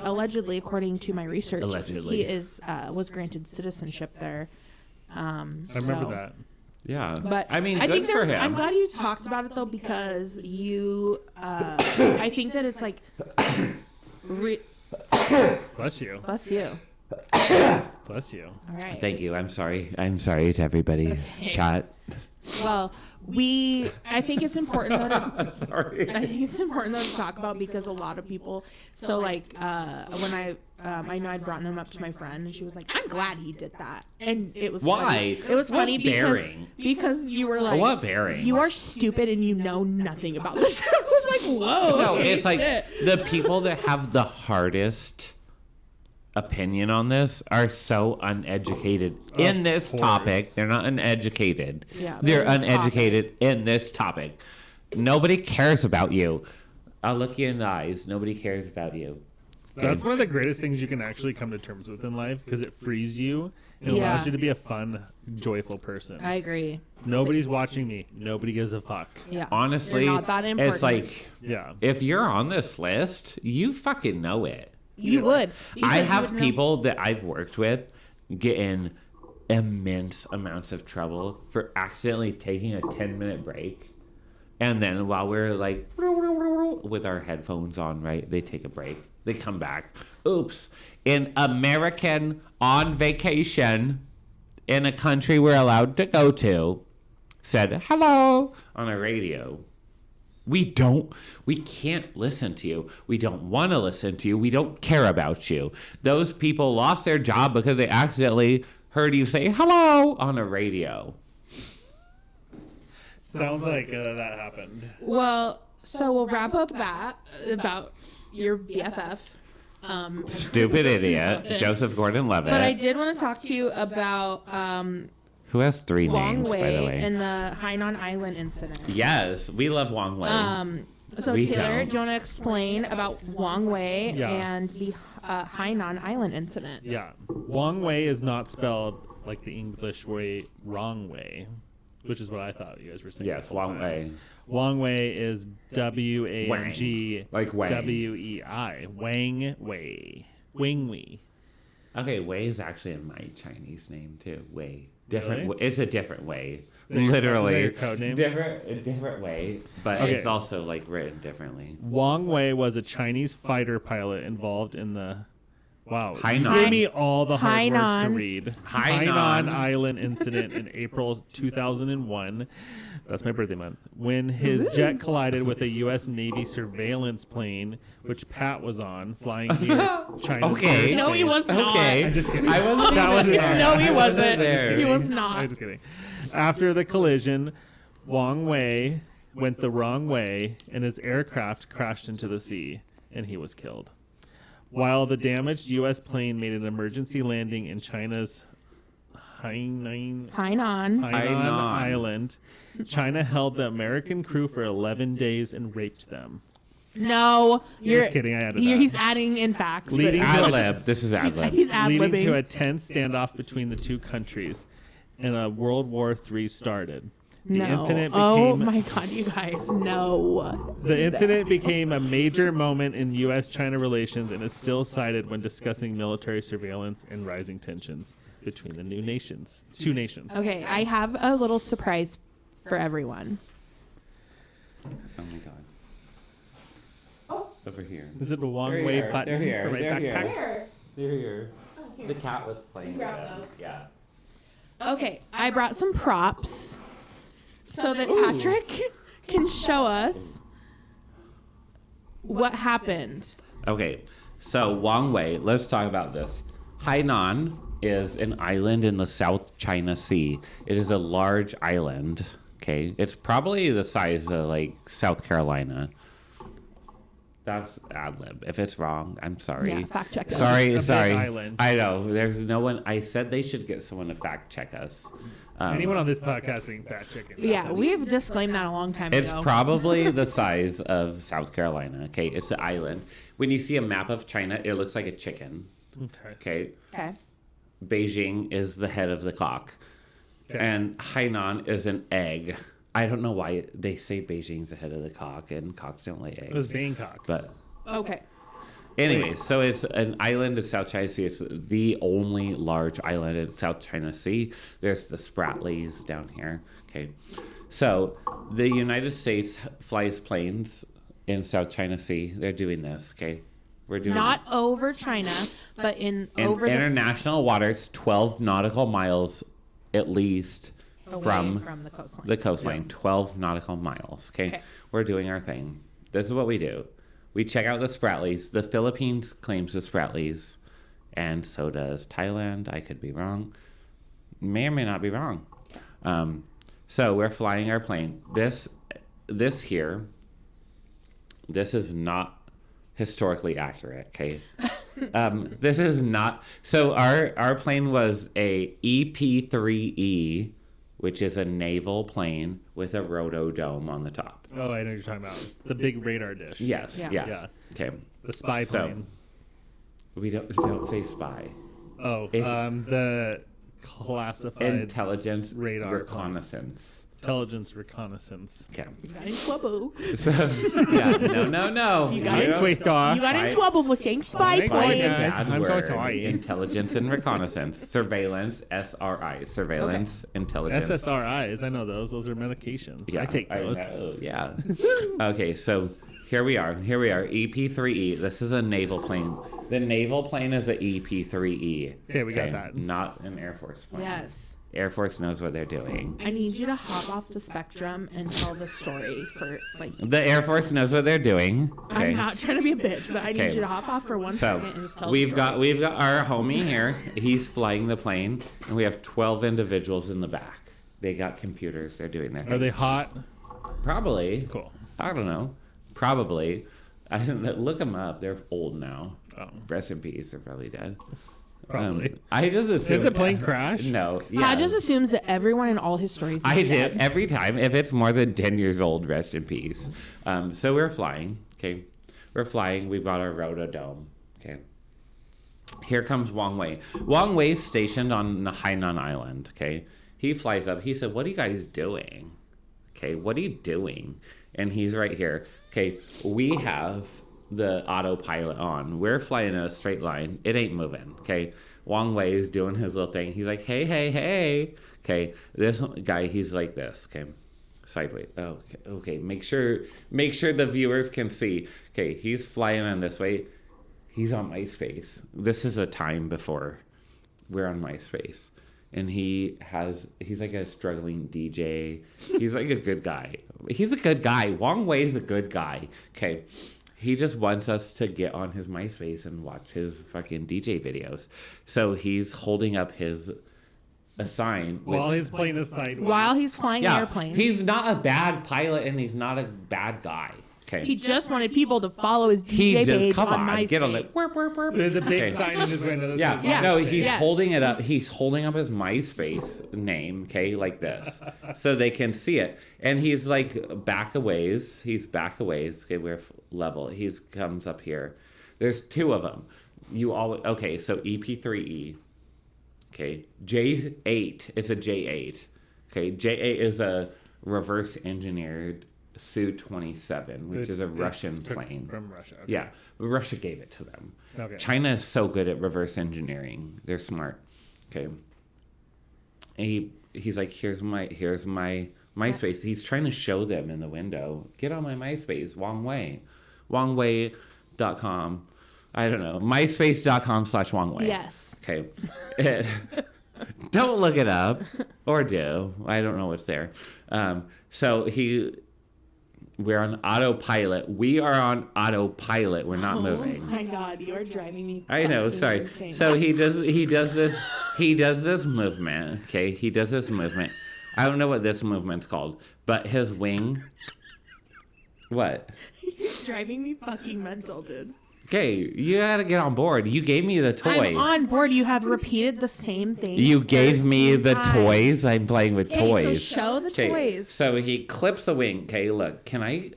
allegedly, according to my research, Allegedly. he is was granted citizenship there. I remember that. Yeah, But I mean, I good think for him. I'm glad you talked about it though, because you. I think that it's like. Bless you. Bless you. Bless you. All right. Thank you. I'm sorry. I'm sorry to everybody. Chat. Well, I think it's important though to, Sorry. I think it's important though to talk about because a lot of people. So like when I know I'd brought him up to my friend and she was like, "I'm glad he did that," and it was Why? Funny. It was funny What because bearing? you were like, What bearing? You are stupid and you know nothing about this. I was like, whoa. No, okay, it's like shit. the people that have the hardest opinion on this are so uneducated in this course. topic. They're not uneducated. Yeah, they're in this uneducated in this topic. Nobody cares about you. I'll look you in the eyes. Nobody cares about you. That's one of the greatest things you can actually come to terms with in life because it frees you and Yeah. allows you to be a fun, joyful person. I agree. Nobody's watching me. Nobody gives a fuck. Yeah. Honestly, You're not that important. it's like Yeah. if you're on this list, you fucking know it. You would. because I you have would know- people that I've worked with get in immense amounts of trouble for accidentally taking a 10-minute break. And then while we're like with our headphones on, right, they take a break. They come back. Oops. An American on vacation in a country we're allowed to go to said hello on a radio. We can't listen to you. We don't want to listen to you. We don't care about you. Those people lost their job because they accidentally heard you say hello on a radio. Sounds like that happened. Well, so we'll wrap up that about your BFF. Stupid idiot. Joseph Gordon-Levitt. But I did want to talk to you about Who has 3 Wong names, by the Wei way? and the Hainan Island incident. Yes, we love Wong Wei. So We Taylor, don't. do you want to explain about Wong Wei Yeah. and the Hainan Island incident? Yeah. Wong Wei is not spelled like the English way, wrong way, which is what I thought you guys were saying. Yes, this whole Wong time. Wei. Wong Wei is W-A-N-G. Like Wang. W-E-I. Wang Wei. Wing Wei. Okay, Wei is actually in my Chinese name too. Wei. Different. Really? It's a different way. Is that your- Literally. is that your code name? Different way, but Okay. it's also like written differently. Wong Wei was a Chinese fighter pilot involved in the... Wow. Hainan. You gave me all the hard words to Hainan. read. Hainan. Island incident in April 2001. That's my birthday month. When his jet collided with a U.S. Navy surveillance plane, which Pat was on, flying near China's Okay. airspace. No, he was not. Okay. I'm just kidding. I wasn't That wasn't there. No, he I wasn't. there. He was I'm not. just kidding. After the collision, Wong Wei went the wrong way, and his aircraft crashed into the sea, and he was killed. While the damaged U.S. plane made an emergency landing in China's Hainan Hainan. Island, China held the American crew for 11 days and raped them. No, you're Just kidding, I added that. He's adding in facts. Leading that- Ad lib. This is ad lib. He's ad leading to libbing. a tense standoff between the two countries, and a World War III started. The No. incident Oh became my God, you guys, no. The incident became a major moment in U.S.-China relations and is still cited when discussing military surveillance and rising tensions between the two nations. Okay, I have a little surprise for everyone. Oh my god. Over here. Is it a Wong They're Wei here. button They're here. for my They're backpack? here. They're here. The cat was playing with grab them. those. Yeah. Okay, I brought some props so that Patrick can show us what happened. Okay, so Wong Wei, let's talk about this. Hainan is an island in the South China Sea. It is a large island, okay? It's probably the size of, like, South Carolina. That's ad lib. If it's wrong, I'm sorry. Yeah, fact check us. Sorry, It's a big sorry. island. I know. There's no one. I said they should get someone to fact check us. Anyone on this podcast saying fact checking? Yeah, we've disclaimed that a long time It's ago. probably the size of South Carolina. Okay, it's an island. When you see a map of China, it looks like a chicken. Okay. Okay, Okay. Beijing is the head of the cock, Okay. and Hainan is an egg. I don't know why they say Beijing's the head of the cock, and cocks don't lay It was eggs. Bangkok. But Okay. anyway, so it's an island in South China Sea. It's the only large island in South China Sea. There's the Spratlys down here. Okay, so the United States flies planes in South China Sea. They're doing this. Okay, we're doing Not over China, but in in over international waters, 12 nautical miles at least Away from the coastline. the coastline, 12 nautical miles. Okay? We're doing our thing. This is what we do. We check out the Spratlys. The Philippines claims the Spratlys, and so does Thailand. I could be wrong. May or may not be wrong. So we're flying our plane. This here, this is not historically accurate, okay? This is not. So our plane was a EP-3E, which is a naval plane with a rotodome on the top. Oh, I know what you're talking about. The big radar dish. Yes, Yeah. yeah. Okay. The spy So, plane. we don't say spy. The classified Intelligence radar reconnaissance. intelligence reconnaissance. Okay. You got in trouble. So, yeah, no. You got in Twist You got in Spy- trouble for saying spy Spy plane. guys. Bad I'm so word. sorry. Intelligence and reconnaissance. Surveillance, SRI. Surveillance, intelligence. SSRIs, I know those. Those are medications. I take those. know, yeah. Okay, so here we are. EP-3E. This is a naval plane. The naval plane is a EP-3E. Okay, we got that. Not an Air Force plane. Yes. Air Force knows what they're doing. I need you to hop off the spectrum and tell the story for like. The Air Force knows what they're doing. Okay. I'm not trying to be a bitch, but I need Okay. you to hop off for one So second and just tell we've the story. got our homie here. He's flying the plane, and we have 12 individuals in the back. They got computers. They're doing their thing. Are they hot? Probably. Cool. I don't know. Probably. I don't know. Look them up. They're old now. Oh, Rest in peace. They're probably dead. probably. I just assume. Did the plane crash? No. Yeah. Matt just assumes that everyone in all his stories is I dead. did every time. If it's more than 10 years old, rest in peace. So we're flying. Okay. We're flying. We've got our rotodome. Okay. Here comes Wang Wei. Wang Wei's stationed on Hainan Island. Okay. He flies up. He said, "What are you guys doing? Okay. What are you doing?" And he's right here. Okay. We have the autopilot on. We're flying in a straight line. It ain't moving. Okay. Wang Wei is doing his little thing. He's like, hey. Okay. This guy, he's like this. Okay. Sideways. Oh, okay. Make sure the viewers can see. Okay. He's flying in this way. He's on MySpace. This is a time before we're on MySpace. And he's like a struggling DJ. He's like a good guy. He's a good guy. Wang Wei's a good guy. Okay. He just wants us to get on his MySpace and watch his fucking DJ videos. So he's holding up a sign. While his plane is sideways. While he's flying an Yeah, airplane. he's not a bad pilot and he's not a bad guy. Okay. He just wanted people to follow his He DJ just- page come on on, MySpace. get on it. There's a big Okay. sign in his window that Yeah, says Yes. no, MySpace. he's Yes. holding it up. He's holding up his MySpace name, okay, like this, so they can see it. And he's like back a ways. He's back a ways. Okay, we're level. He comes up here. There's two of them. Okay? So EP-3E. Okay, J8 is a J8. Okay, J8 is a reverse engineered Su-27, which is a Russian plane. From Russia. Okay. Yeah, but Russia gave it to them. Okay. China is so good at reverse engineering. They're smart. Okay. And he's like, here's my MySpace. He's trying to show them in the window. Get on my MySpace, Wang Wei. WangWei.com. I don't know. MySpace.com/Wang Wei. Yes. Okay. Don't look it up. Or do. I don't know what's there. So we're on autopilot. We are on autopilot. We're not moving. Oh my God, you are driving me. I know, fucking sorry. insane. So he does this movement. Okay, he does this movement. I don't know what this movement's called, but his wing. What? He's driving me fucking mental, dude. Okay, you gotta get on board. You gave me the toy. I'm on board. You have repeated the same thing. You gave me 13 the times. toys. I'm playing with Okay, toys. so show the Okay, toys. so he clips the wing. Okay, look. Can I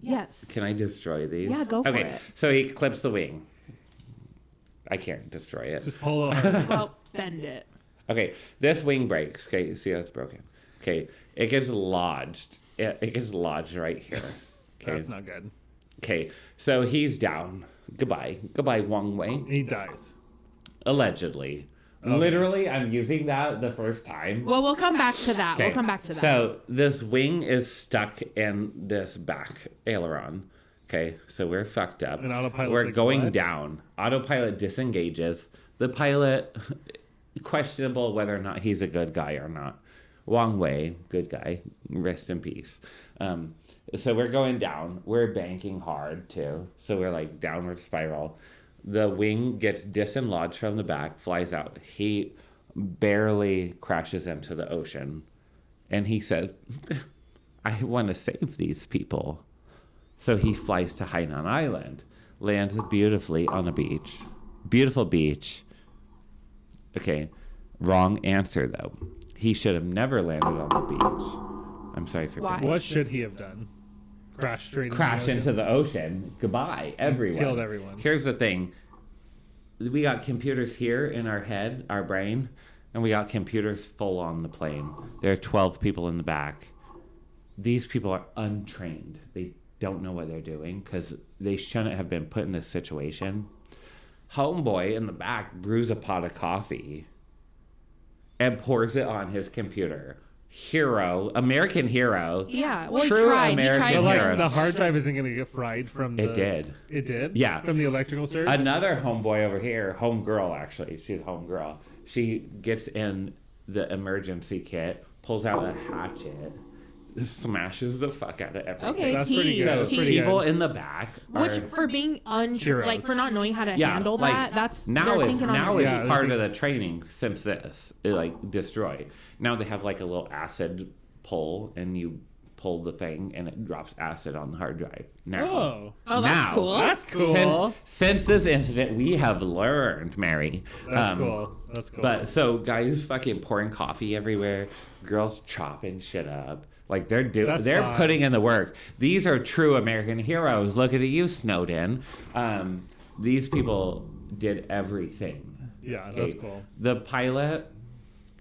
Yes. destroy these? Yeah, go for okay, it. so he clips the wing. I can't destroy it. Just pull it over. Well, bend it. Okay, this wing breaks. Okay, see how it's broken. Okay, it gets lodged. It gets lodged right here. Okay. That's not good. Okay, so he's down. Goodbye, Wang Wei. He dies. Allegedly. Literally, I'm using that the first time. Well, we'll come back to that. Okay, We'll come back to that. So this wing is stuck in this back aileron. Okay, so we're fucked up. And autopilot's We're like, going what? down. Autopilot disengages. The pilot questionable whether or not he's a good guy or not. Wang Wei, good guy, rest in peace. So we're going down. We're banking hard too. So we're like downward spiral. The wing gets dislodged from the back, flies out. He barely crashes into the ocean. And he says, I want to save these people. So he flies to Hainan Island, lands beautifully on a beach. Beautiful beach. Okay, wrong answer though. He should have never landed on the beach. I'm sorry for Why? What should he have done? Crash into the ocean. Goodbye, everyone. Killed everyone. Here's the thing. We got computers here in our head, our brain, and we got computers full on the plane. There are 12 people in the back. These people are untrained. They don't know what they're doing because they shouldn't have been put in this situation. Homeboy in the back brews a pot of coffee and pours it on his computer. Hero, American hero. Yeah, well, True he tried. American He But tried. hero. like the hard drive isn't going to get fried from the... It did. It did? Yeah. From the electrical surge? Another homeboy over here, homegirl actually, she's a homegirl. She gets in the emergency kit, pulls out a hatchet, smashes the fuck out of everything. Okay, That's pretty T. good. So That's pretty people good. in the back are, Which for being Churros. like for not knowing how to yeah, handle like, that, that's now they're it's thinking on now their it's Yeah, part they're of the training since this it, like destroy. Now they have like a little acid pull and you pull the thing and it drops acid on the hard drive. Now, Oh. Oh, that's now, cool. That's cool. Since this incident, we have learned, Mary. That's cool. That's cool. But so guys fucking pouring coffee everywhere, girls chopping shit up. Like they're That's they're fine. putting in the work. These are true American heroes. Look at you, Snowden. These people did everything. Yeah, that's cool. The pilot,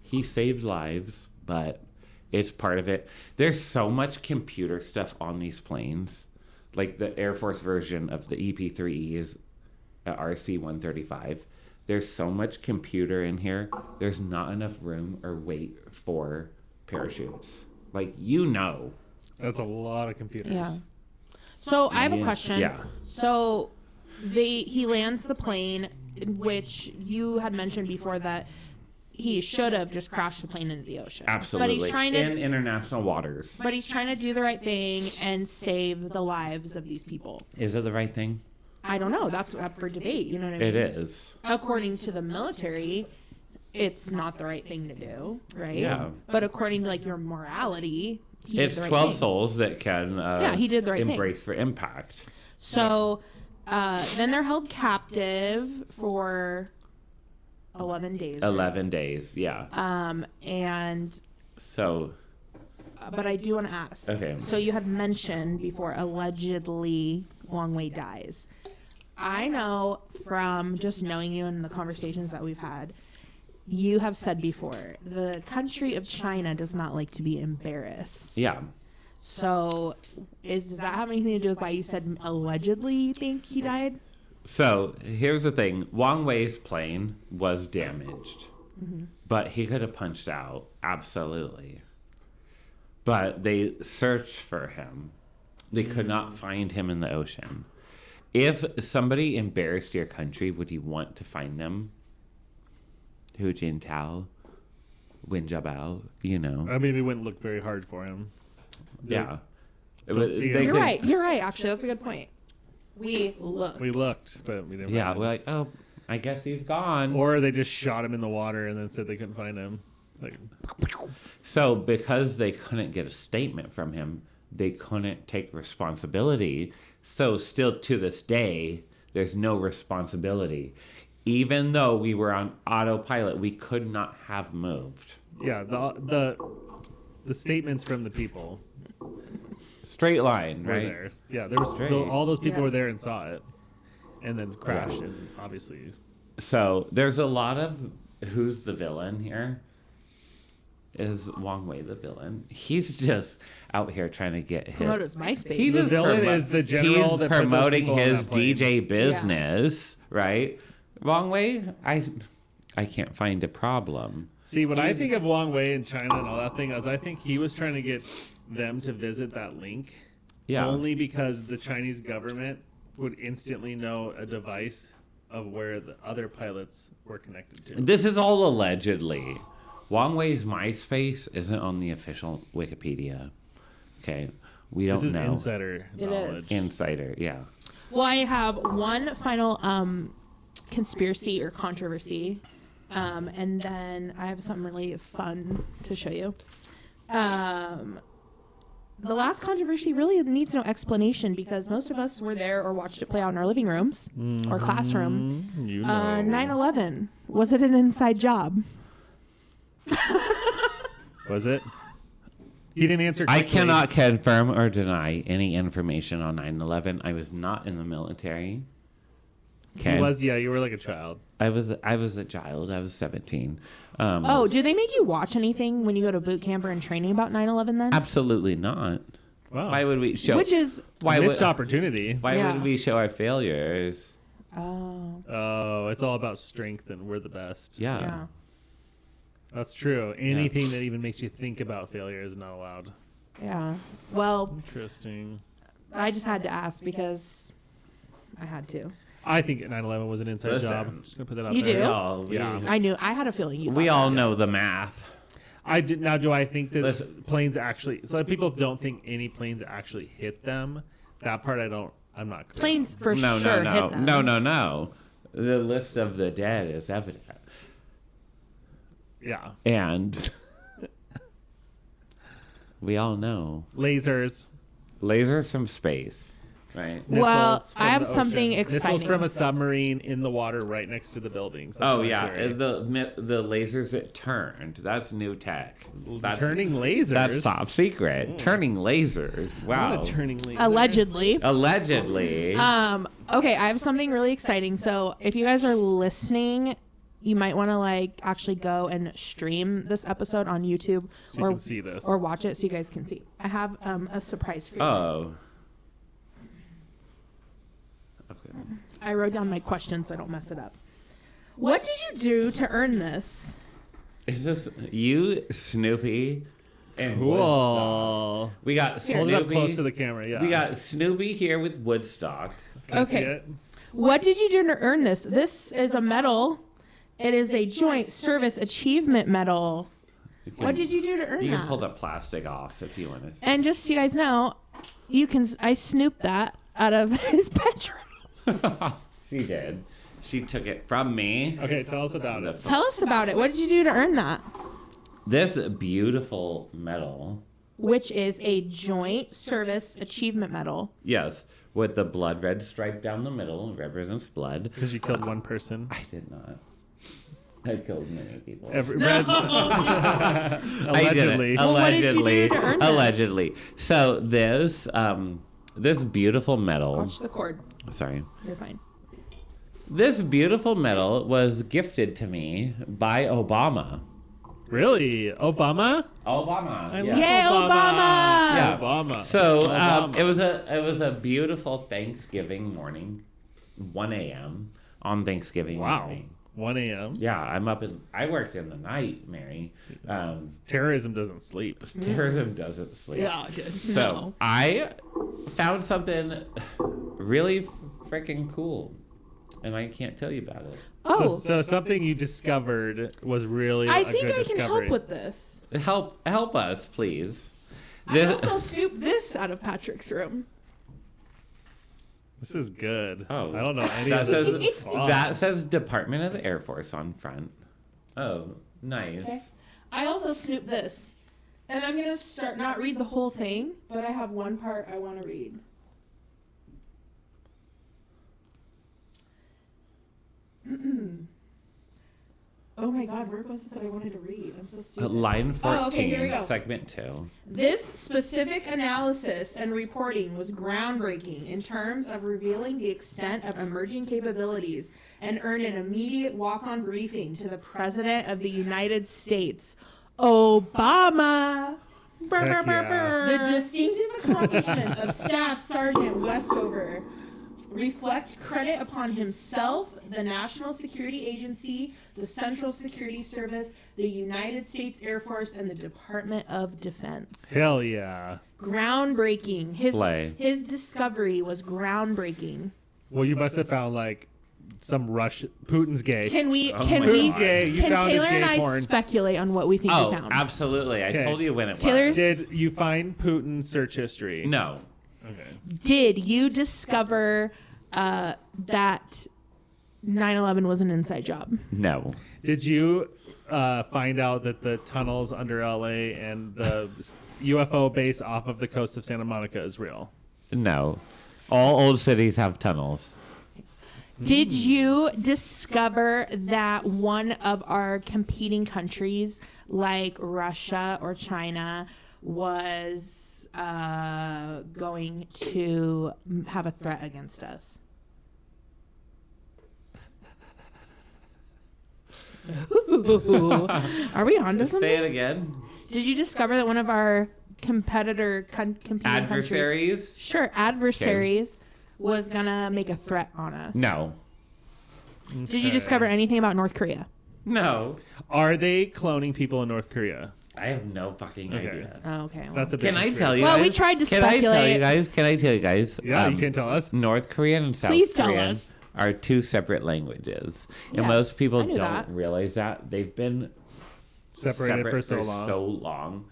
he saved lives, but it's part of it. There's so much computer stuff on these planes. Like the Air Force version of the EP-3E is a RC-135. There's so much computer in here. There's not enough room or weight for parachutes. Like, you know. That's a lot of computers. Yeah. So I have a question. Yeah. So he lands the plane, which you had mentioned before that he should have just crashed the plane into the ocean. Absolutely. But he's trying to in international waters. But he's trying to do the right thing and save the lives of these people. Is it the right thing? I don't know. That's up for debate. You know what I mean? It is. According to the military, it's not the right thing to do, right? Yeah. But according to like your morality, he did It's the right 12 thing. souls that can he did the right thing. embrace for impact. So then they're held captive for 11 days. 11 days, yeah. And So, but I do want to ask. Okay. So you had mentioned before allegedly Wang Wei dies. I know from just knowing you and the conversations that we've had, you have said before the country of China does not like to be embarrassed. yeah. So does that have anything to do with why you said allegedly you think he died? So, here's the thing. Wang Wei's plane was damaged. But he could have punched out. Absolutely. But they searched for him. They could not find him in the ocean. If somebody embarrassed your country, would you want to find them? Hu Jintao, Wen Jiabao, you know. I mean, it wouldn't look very hard for him. Yeah. Don't see They him. You're could- right. You're right. Actually, that's a good point. We looked. We looked, but we didn't Yeah, find we're him. like, oh, I guess he's gone. Or they just shot him in the water and then said they couldn't find him. Like, So because they couldn't get a statement from him, they couldn't take responsibility. So still to this day, there's no responsibility. Even though we were on autopilot, we could not have moved. yeah, the statements from the people Straight line, were right? there. Yeah, there was Straight. all those people Yeah. were there and saw it, and then crashed. And obviously, So there's a lot of who's the villain here. Is Wang Wei the villain? He's just out here trying to get hit. Promote his MySpace. He's The just villain is the general He's that put those promoting people on his that plane. DJ business, right? Wrong way. I can't find a problem. see when I think of Wang Wei and China and all that thing, I think he was trying to get them to visit that link. Yeah. Only because the Chinese government would instantly know a device of where the other pilots were connected to. This is all allegedly. Wang Wei's MySpace isn't on the official Wikipedia. Okay, we don't This is know. insider It knowledge. is. Insider, yeah. Well, I have one final conspiracy or controversy, and then I have something really fun to show you. The last controversy really needs no explanation because most of us were there or watched it play out in our living rooms or classroom. You know. 9/11, was it an inside job? Was it? He didn't answer I quickly. cannot confirm or deny any information on 9/11. I was not in the military. Okay. He was, yeah, you were like a child. I was a child. I was 17. Oh, do they make you watch anything when you go to boot camp or in training about 9/11 then? Absolutely not. Wow. Why would we show? Which is, Missed opportunity. Why Yeah. would we show our failures? Oh, it's all about strength and we're the best. yeah. That's true. Anything that even makes you think about failure is not allowed. Yeah. Well, Interesting. I just had to ask because I had to. I think 9/11 was an inside Listen. job. I'm just gonna put that out You there. do? Yeah. I knew. I had a feeling you. We thought all that. know the math. I did now. Do I think that Listen. planes actually? So people don't think any planes actually hit them. That part I don't. I'm not clear. Planes for No, sure no, hit no, them. no. The list of the dead is evident, Yeah. and we all know Lasers. lasers from space, right? Well, Missiles from I have the something ocean. exciting. Missiles from a submarine in the water right next to the buildings. That's Oh my yeah, theory. the lasers that turned. That's new tech. That's Turning lasers. That's top secret. Turning lasers. Wow. Not a turning laser. Allegedly. Allegedly. Okay, I have something really exciting. So if you guys are listening, you might want to actually go and stream this episode on YouTube So you can see this. or watch it so you guys can see. I have a surprise for you guys. Oh. Okay. I wrote down my questions so I don't mess it up. What did you do to earn this? Is this you, Snoopy, and Woodstock? Cool. We got Hold it up Snoopy. close to the camera. Yeah. We got Snoopy here with Woodstock. Can I see Okay. it? What did you do to earn this? This is a medal. It is a Joint Service Achievement Medal. What did you do to earn You that? can pull the plastic off if you want to. And just so you guys know, I snooped that out of his bedroom. She did. She took it from me. Okay, tell us about it. Tell us about it. What did you do to earn that? This beautiful medal. Which is a Joint Service Achievement Medal. Yes, with the blood red stripe down the middle, represents blood. Because you killed one person. I did not. I killed many people. Allegedly. I didn't. Well, what did you do Allegedly. to earn this? Allegedly. So this beautiful medal. Watch the cord. Sorry. You're fine. This beautiful medal was gifted to me by Obama. Really? Obama? Obama. I yeah. love Yay, Obama! Yeah. Obama. So Obama. it was a beautiful Thanksgiving morning, 1 a.m. on Thanksgiving Wow. morning. 1 a.m. Yeah, I worked in the night, Mary. Terrorism doesn't sleep. Terrorism doesn't sleep. Yeah, I did. So No. I found something really freaking cool, and I can't tell you about it. Oh, So something you discovered was really I a think good I can discovery. help with this. Help us, please. I also scooped this out of Patrick's room. This is good. Oh. I don't know any that of this. says is fun. that says Department of the Air Force on front. Oh, nice. Okay. I also snooped this. And I'm going to not read the whole thing, but I have one part I want to read. Oh my god, where was it that I wanted to read? I'm so stupid. Line 14, Oh, okay, here we go. segment 2. This specific analysis and reporting was groundbreaking in terms of revealing the extent of emerging capabilities and earned an immediate walk-on briefing to the President of the United States, Obama. Heck yeah. The distinctive accomplishments of Staff Sergeant Westover reflect credit upon himself, the National Security Agency, the Central Security Service, the United States Air Force, and the Department of Defense. Hell yeah. Groundbreaking. Slay. His discovery was groundbreaking. Well, you must have found like Putin's gay. Can we? Putin's gay. You Can found his Taylor and gay I porn. speculate on what we think we found? Absolutely. I Okay. told you when it Taylor's- was. Did you find Putin's search history? No. Okay. Did you discover that 9/11 was an inside job? No. Did you find out that the tunnels under LA and the UFO base off of the coast of Santa Monica is real? No. All old cities have tunnels. Did you discover that one of our competing countries, like Russia or China, was going to have a threat against us? Ooh. Are we on to something? Say it again. Did you discover that one of our competing countries, Adversaries? sure, adversaries, was gonna make a threat on us? No. Did you discover anything about North Korea? No. Are they cloning people in North Korea? I have no fucking idea. Oh, okay. Well. That's a big Can I conspiracy. tell you Well, guys? we tried to Can I tell speculate. you guys? Can I tell you guys? Yeah, you can tell us. North Korean and South Please tell Korean us. are two separate languages. And Yes, most people I knew don't that. realize that. They've been Separated separate for so long. long.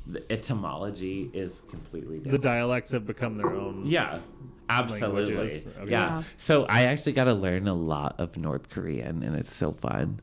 The etymology is completely The different. dialects have become their own. Yeah, absolutely. Languages. Okay. Yeah. Yeah. So I actually got to learn a lot of North Korean, and it's so fun.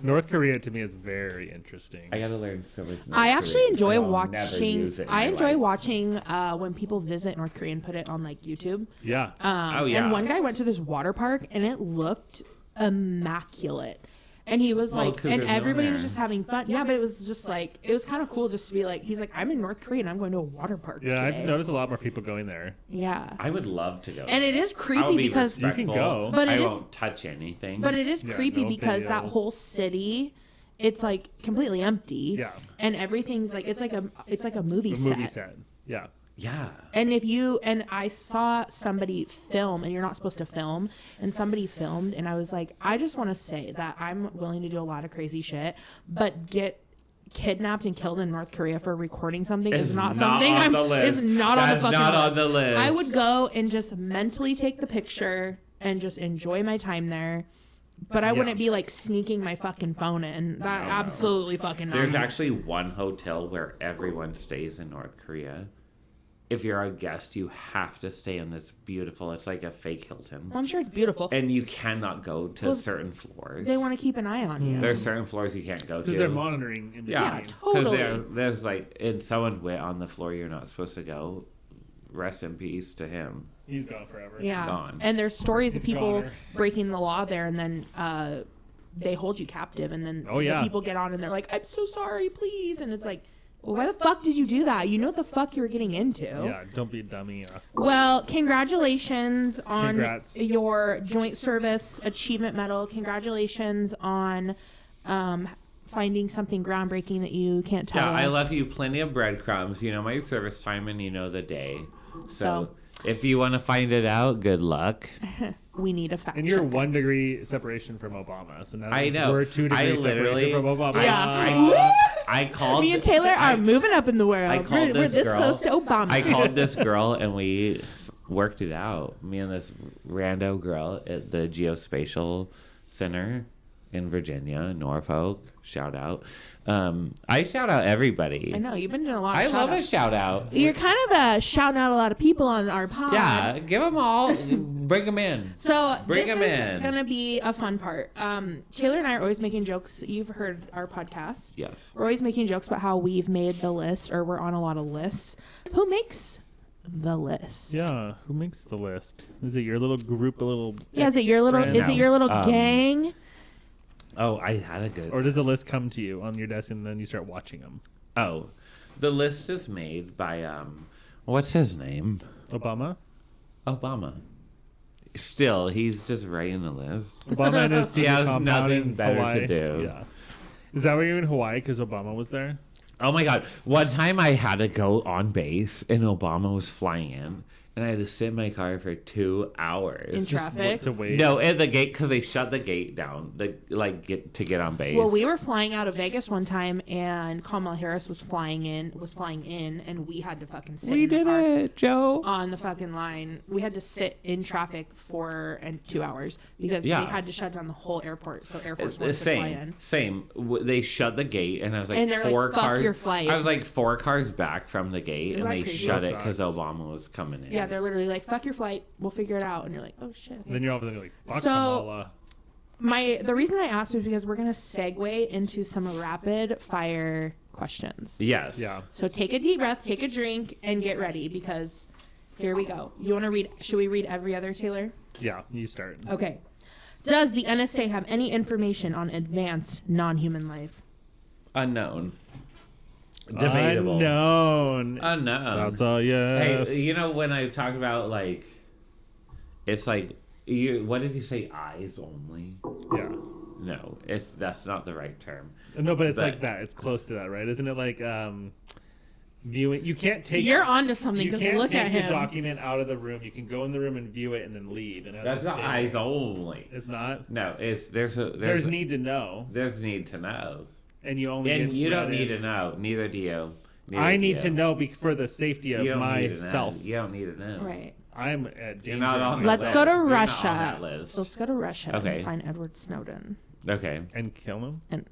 North Korea to me is very interesting. I got to learn so much. North I actually Korean, enjoy and I'll never watching. use it in I my enjoy life. watching when people visit North Korea and put it on like YouTube. Yeah. Oh, yeah. And one guy went to this water park and it looked immaculate. And he was Well, like, 'cause and there's no everybody was air. just having fun. Yeah, but it was just like, it was kind of cool just to be like, he's like, I'm in North Korea and I'm going to a water park Yeah, today. I've noticed a lot more people going there. Yeah. I would love to go. And it is I'll creepy be because, You can go. respectful. But it I is- won't touch anything. but it is Yeah, creepy no because that videos. whole city, it's like completely empty. Yeah. And everything's like, it's like a movie A set. movie set. Yeah. yeah. And I saw somebody film, and you're not supposed to film, and somebody filmed, and I was like, I just want to say that I'm willing to do a lot of crazy shit, but get kidnapped and killed in North Korea for recording something is not something on I'm the list. is not on the That's fucking not on list. the list. I would go and just mentally take the picture and just enjoy my time there. But I wouldn't be like sneaking my fucking phone in. That absolutely fucking not. There's actually one hotel where everyone stays in North Korea. If you're a guest, you have to stay in this beautiful. It's like a fake Hilton, Well, I'm sure it's beautiful. and you cannot go to Well, certain floors. They want to keep an eye on you. There's certain floors you can't go to. Because they're monitoring in Yeah, between. totally. there's like, and someone went on the floor you're not supposed to go. Rest in peace to him. He's gone forever. Yeah, Gone. and there's stories of He's people goner. breaking the law there, and then they hold you captive, and then Oh, yeah. the people get on and they're like, "I'm so sorry, please," and it's like, well, why the fuck did you do that? You know what the fuck you were getting into. Yeah, don't be a dummy. Well, congratulations on Congrats. your Joint Service Achievement Medal. Congratulations on finding something groundbreaking that you can't tell Yeah, us. I love you. Plenty of breadcrumbs. You know my service time, and you know the day. So if you want to find it out, good luck. We need a fact And you're checker. 1 degree separation from Obama. So now I means know. we're 2 I degrees literally- separation from Obama. I called. Me and Taylor are moving up in the world. I called We're this this girl. close to Obama. I called this girl and we worked it out. Me and this rando girl at the Geospatial Center in Virginia, Norfolk. Shout out. I shout out everybody. I know you've been doing a lot. Of I love a shout-outs. shout out. You're kind of shouting out a lot of people on our pod. Yeah, give them all. Bring them in. So Bring this 'em is in. gonna be a fun part. Taylor and I are always making jokes. You've heard our podcast. Yes. We're always making jokes about how we've made the list, or we're on a lot of lists. Who makes the list? Yeah, who makes the list? Is it your little group, a little? Yeah. Is it your little? ex-friends? Is it your little gang? Oh, I had a good. Or does the list come to you on your desk and then you start watching them? Oh, the list is made by what's his name? Obama? Obama. Still, he's just writing the list. Obama and his secret has compound nothing in better to Hawaii. do. Yeah. Is that why you're in Hawaii? Because Obama was there? Oh my God! One time I had to go on base, and Obama was flying in, And I had to sit in my car for 2 hours. In traffic? To wait. No, at the gate, because they shut the gate down to get on base. Well, we were flying out of Vegas one time, and Kamala Harris was flying in, and we had to fucking sit. We in the did car it, Joe. on the fucking line. We had to sit in traffic for 2 hours because they had to shut down the whole airport, so Air Force One could fly in. Same. They shut the gate, and I was like, And they're like, 4 "Fuck cars. your flight." I was like 4 cars back from the gate, Isn't and that they crazy? shut That it because sucks. Obama was coming in. Yeah, they're literally like, "Fuck your flight, we'll figure it out," and you're like, "Oh shit." Okay. Then you're over there like, fuck So- Kamala. The reason I asked was because we're gonna segue into some rapid fire questions. Yes. Yeah. So take a deep breath, take a drink, and get ready because here we go. You want to read? Should we read every other, Taylor? Yeah, you start. Okay. Does the NSA have any information on advanced non-human life? Unknown. Debatable. Unknown. Unknown. That's all, yes. Hey, you know when I talk about like, it's like you. What did you say? Eyes only? Yeah. No, that's not the right term. No, but it's But- like that. It's close to that, right? Isn't it like viewing? You can't take. You're onto something You because can't look take at the him. document out of the room. You can go in the room and view it and then leave. And it has That's to not stay eyes there. only. It's not. No, it's there's There's need to know, there's need to know, and you only. and get you don't let need in. to know. Neither do you. Neither I do need you. to know for the safety of You don't need to know. myself. You don't need to know. Right. I'm at danger. You're not on of the Let's myself. go to You're not on Russia. that list. Let's go to Russia Okay. and find Edward Snowden Okay. And kill him. and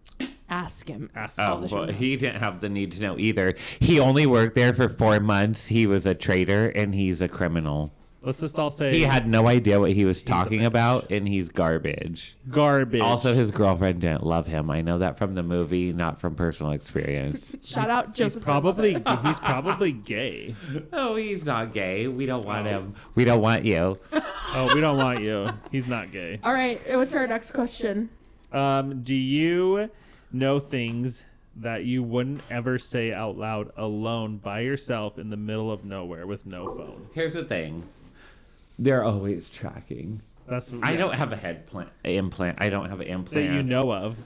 ask him. Ask all him. the shit Well, we know. he didn't have the need to know either. He only worked there for 4 months. He was a traitor, and he's a criminal. Let's just all say He had no idea what he was talking about, and he's garbage. garbage. Also, his girlfriend didn't love him. I know that from the movie, not from personal experience. Shout out he's Joseph. probably gay. Oh, he's not gay. We don't want him. We don't want you. Oh, we don't want you. He's not gay. All right. What's our next question? Do you know things that you wouldn't ever say out loud alone by yourself in the middle of nowhere with no phone? Here's the thing. They're always tracking. That's I don't have a implant. I don't have an that implant. you know of.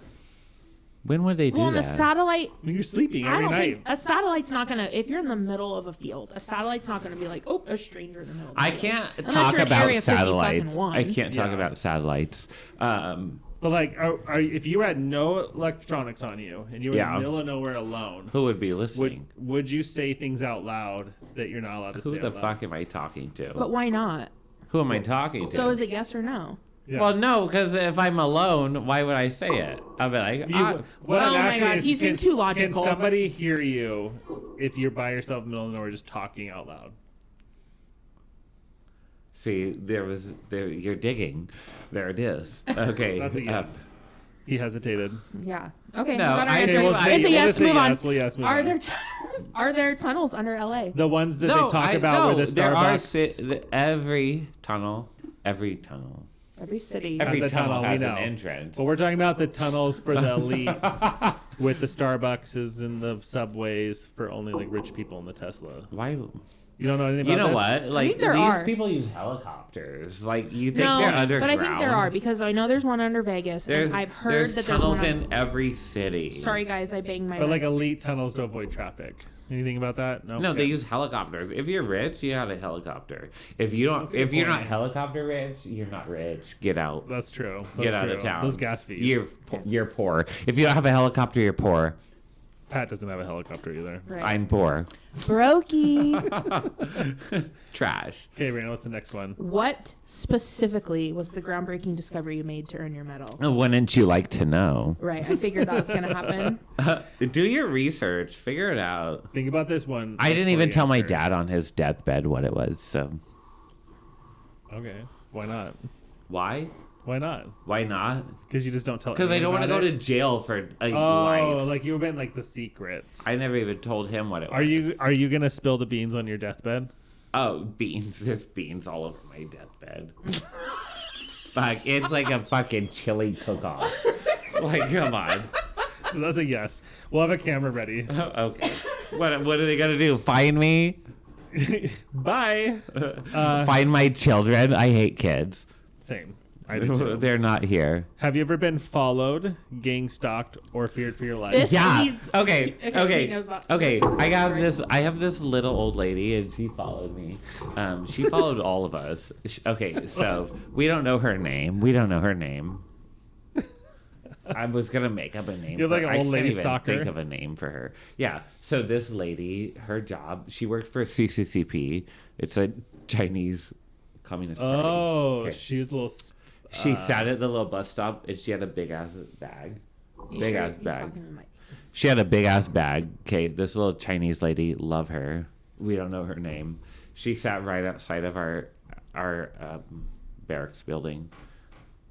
When would they do Well, on that? a satellite, When you're sleeping I every don't night. think a satellite's not gonna. If you're in the middle of a field, a satellite's not gonna be like, "Oh, a stranger in the middle." Of the I field." can't Unless talk you're in about Area 50 fucking satellites. one. I can't talk Yeah. about satellites. But like, if you had no electronics on you and you were in Yeah. the middle of nowhere alone, Who would be listening? would you say things out loud that you're not allowed to Who say the out loud? fuck am I talking to? But why not? Who am I talking to? So is it yes or no? Yeah. Well, no, because if I'm alone, why would I say it? I'll be like, What Oh I'm my asking God, is, he's being too logical. Can somebody hear you if you're by yourself in the middle of nowhere just talking out loud? see, you're digging. There it is. Okay. That's a yes. He hesitated. Yeah. Okay. No, we got our I answer. say we'll say- It's a we'll yes. just say Move on. yes. Well, yes, move Are on. there tunnels? Are there tunnels under LA? The ones that no, they talk I- about no, where the there are Starbucks every tunnel Every city. Every has a tunnel tunnel. has We an know. entrance. But we're talking about the tunnels for the elite with the Starbucks and the subways for only like rich people in the Tesla. Why? You don't know anything You about know this? what? Like think there these are. people use helicopters. Like you think No, they're but underground? I think there are because I know there's one under Vegas, There's, and I've heard there's that there's tunnels one. in every city. Sorry, guys, I banged my. But like mic. elite tunnels to avoid traffic. Anything about that? No. No, Okay. they use helicopters. If you're rich, you have a helicopter. If you don't, That's a good if you're not point. helicopter rich, you're not rich. Get out. That's true. That's Get out true. of town. Those gas fees. You're poor. If you don't have a helicopter, you're poor. Pat doesn't have a helicopter either. Right. I'm poor. Brokey. Trash. Okay, Raina, what's the next one? What specifically was the groundbreaking discovery you made to earn your medal? Wouldn't you like to know? Right, I figured that was gonna happen. Do your research. Figure it out. Think about this one. I didn't before even you tell my answer. dad on his deathbed what it was. So Okay. Why not? why? Why not? Why not? Because you just don't tell. Because I don't want to go to jail for a life. like you've been like the secrets. I never even told him what it was. Are you gonna spill the beans on your deathbed? Oh, beans. There's beans all over my deathbed. Fuck, it's like a fucking chili cook-off. Like, come on. So that's a yes. We'll have a camera ready. Okay. What are they gonna do? Find me? Bye. Find my children? I hate kids. Same. I do too. They're not here. Have you ever been followed, gang stalked, or feared for your life? This Yeah. leads- Okay. he Okay. knows about- Okay. this is I got story. this. I have this little old lady, and she followed me. She followed all of us. Okay. So we don't know her name. I was gonna make up a name. You're like an I old lady can't even stalker. Think of a name for her. Yeah. So this lady, her job, she worked for CCCP. It's a Chinese Communist Party. Oh, Okay. she was a little. She sat at the little bus stop, and she had a big ass bag. You Big sure ass he's bag. talking to the mic? She had a big ass bag. Okay, this little Chinese lady, love her. We don't know her name. She sat right outside of our barracks building,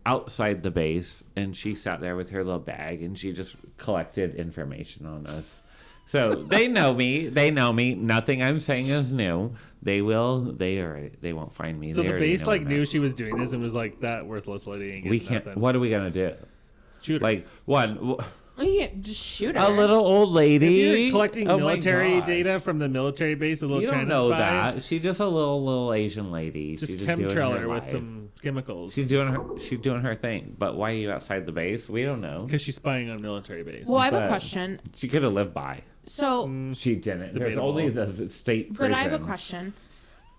outside the base, and she sat there with her little bag, and she just collected information on us. So they know me. They know me. Nothing I'm saying is new. They will. They won't find me. So They the already base know like I'm knew not. she was doing this and was like, that worthless lady ain't We getting can't. nothing. What are we gonna do? Shoot her. Like one. Well, you can't just shoot her. A little old If lady you're collecting Oh my military gosh. data from the military base, a little You don't China know spy, that. She's just a little Asian lady. just She's doing her chemtrail her with life. some chemicals She's doing her thing. But why are you outside the base? We don't know. because she's spying on military base. Well, I have a But- question. She could have lived by. So, She didn't. There's Debatable. only the state prison. but I have a question.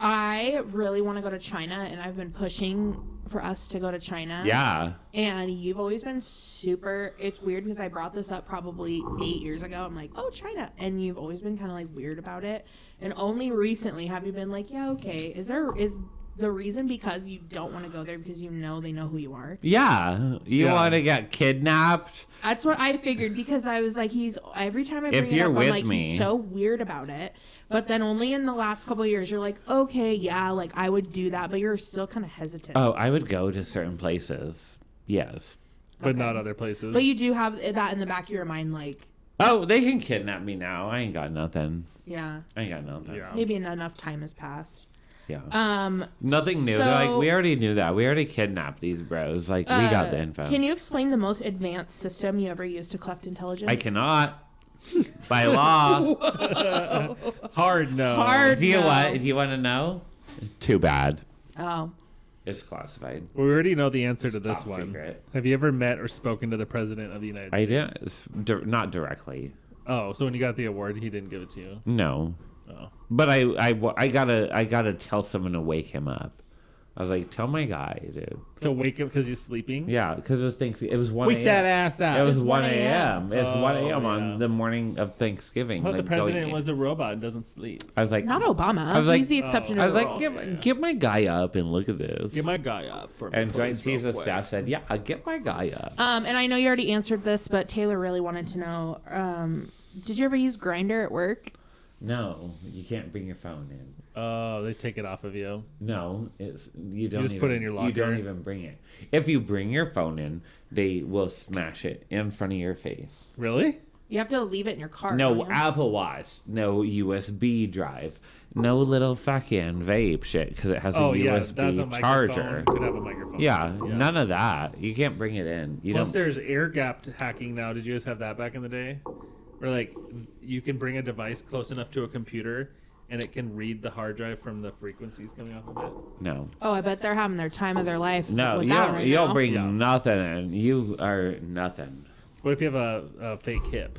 I really want to go to China, and I've been pushing for us to go to China. Yeah. And you've always been super. It's weird because I brought this up probably 8 years ago. I'm like, oh, China. And you've always been kind of like weird about it. And only recently have you been like, yeah, okay. Is the reason because you don't want to go there because you know they know who you are? Yeah. You Yeah. want to get kidnapped? That's what I figured because I was like, every time I bring If it you're up, with I'm like, me- he's so weird about it. But then only in the last couple of years, you're like, okay, yeah, like I would do that, but you're still kind of hesitant. Oh, I would go to certain places. Yes. but not other places. But you do have that in the back of your mind, like, Oh, they can kidnap me now. I ain't got nothing. yeah, I ain't got nothing. Yeah. maybe enough time has passed. Yeah. Nothing new. so- Like we already knew that. We already kidnapped these bros. Like we got the info. Can you explain the most advanced system you ever used to collect intelligence? I cannot. By law. Hard no. Hard. Do you no. want? Do you want to know? Too bad. Oh, It's classified. We already know the answer to It's this top one. secret. Have you ever met or spoken to the president of the United I States? didn't. Not directly. Oh, so when you got the award, he didn't give it to you. No. Oh. But I gotta tell someone to wake him up. I was like, tell my guy, dude. To wake up because he's sleeping. Yeah, because it was Thanksgiving. It was 1 Wake a.m. that ass up. It was It's 1 1 a.m. It's 1 a.m. yeah. on the morning of Thanksgiving. I thought the like, president going- was a robot and doesn't sleep. I was like, not Obama. I was like- He's the exception I to was the like, rule. get my guy up and look at this. Get my guy up for me. And Joint please, real Chiefs of quick. Staff said, yeah, get my guy up. And I know you already answered this, but Taylor really wanted to know. Did you ever use Grindr at work? No, you can't bring your phone in. Oh, they take it off of you. No, you don't. just even, put it in your You don't locker. even bring it. If you bring your phone in, they will smash it in front of your face. Really? You have to leave it in your car. No don't you? Apple Watch, no USB drive, no little fucking vape shit because it has a Oh yeah, that's a USB microphone. charger. Could have a microphone. Yeah, none of that. You can't bring it in. You Plus, don't. there's air gapped hacking now. Did you guys have that back in the day? Where like you can bring a device close enough to a computer and it can read the hard drive from the frequencies coming off of it. No, Oh, I bet they're having their time of their life. no, with you that don't. right You now. don't bring Yeah. nothing in. You are nothing. What if you have a fake hip?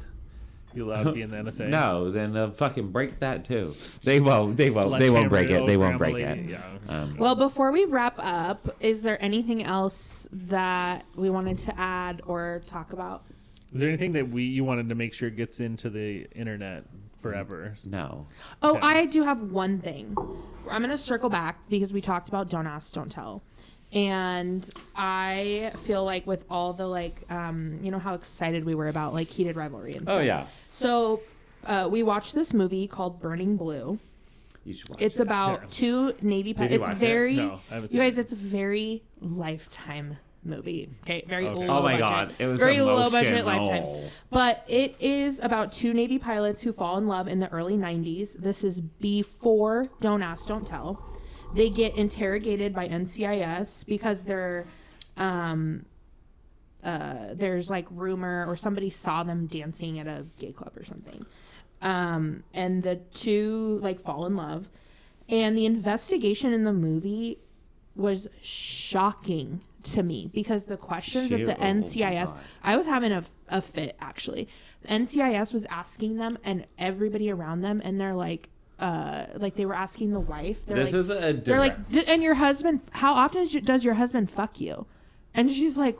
You allowed to be in the NSA? No, then they'll fucking break that too. They won't. They won't. They won't break it. Sledgehammer They old won't grandma break lady. it. Yeah. Well, before we wrap up, is there anything else that we wanted to add or talk about? Is there anything that you wanted to make sure gets into the internet forever? No. Oh, Okay. I do have one thing. I'm going to circle back because we talked about don't ask, don't tell. And I feel like with all the you know how excited we were about like heated rivalry and stuff. Oh yeah. So we watched this movie called Burning Blue. You should watch It's it. about two Navy Did pilots. you It's watch it? very, No, I haven't you seen guys, it. it's a very Lifetime movie. Okay, very Okay. low Oh my budget. god, it was It's very low budget emotional. Lifetime. But it is about two Navy pilots who fall in love in the early 90s. This is before Don't Ask, Don't Tell. They get interrogated by NCIS because they're there's like rumor or somebody saw them dancing at a gay club or something. And the two like fall in love. And the investigation in the movie was shocking to me because the questions that the Oh my NCIS, God. I was having a fit actually. The NCIS was asking them and everybody around them, and they're like they were asking the wife. They're This like, is a they're like, and your husband, how often does your husband fuck you? And she's like,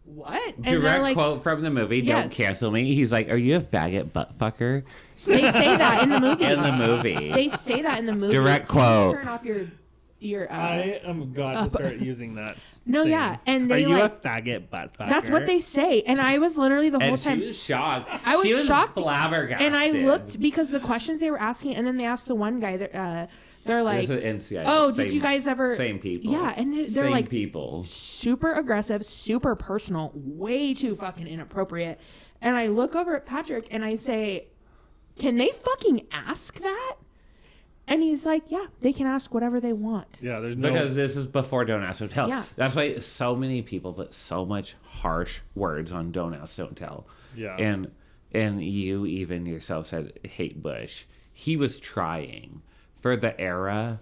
what? And they're Direct like, quote from the movie. Yes. Don't cancel me. He's like, "Are you a faggot butt fucker?" they say that in the movie. In the movie. They say that in the movie. Direct Can you quote. Turn off your. I am going to start using that. No, saying, yeah, and are they you like. a faggot butt fucker? That's what they say, and I was literally the whole And time. she was shocked. I was she was shocked, flabbergasted. and I looked because the questions they were asking, and then they asked the one guy. They're like, There's an NCIS. "Oh, did you guys ever?" Same people. Yeah, and they're same like people. super aggressive, super personal, way too fucking inappropriate. And I look over at Patrick and I say, "Can they fucking ask that?" And he's like, "Yeah, they can ask whatever they want." Yeah, there's no. Because this is before Don't Ask, Don't Tell. Yeah. That's why so many people put so much harsh words on Don't Ask, Don't Tell. Yeah. And you even yourself said hate Bush. He was trying for the era.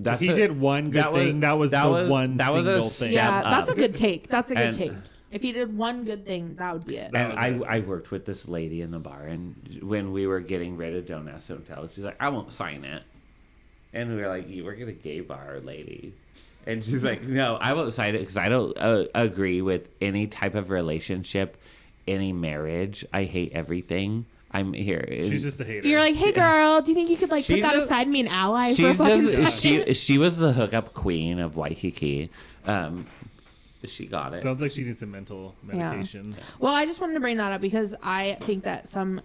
If he did one good thing, that was the one single thing. Yeah, that's a up. good take. That's a good And- take. If he did one good thing, that would be it. And I worked with this lady in the bar, and when we were getting rid of Don't Ask, Don't Tell, she's like, "I won't sign it." And we were like, "You work at a gay bar, lady." And she's like, "No, I won't sign it because I don't agree with any type of relationship, any marriage. I hate everything. I'm here." She's just a hater. You're like, "Hey, girl, do you think you could like put She's that just- aside and be an ally for a She's fucking just, second?" she was the hookup queen of Waikiki. She got it. Sounds like she needs some mental medication. Well, I just wanted to bring that up because I think that from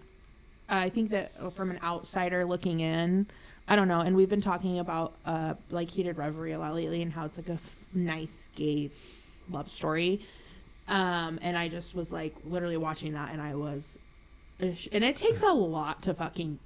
an outsider looking in, I don't know, and we've been talking about like Heated Reverie a lot lately and how it's like a nice gay love story. And I just was like literally watching that, and I was, and it takes a lot to fucking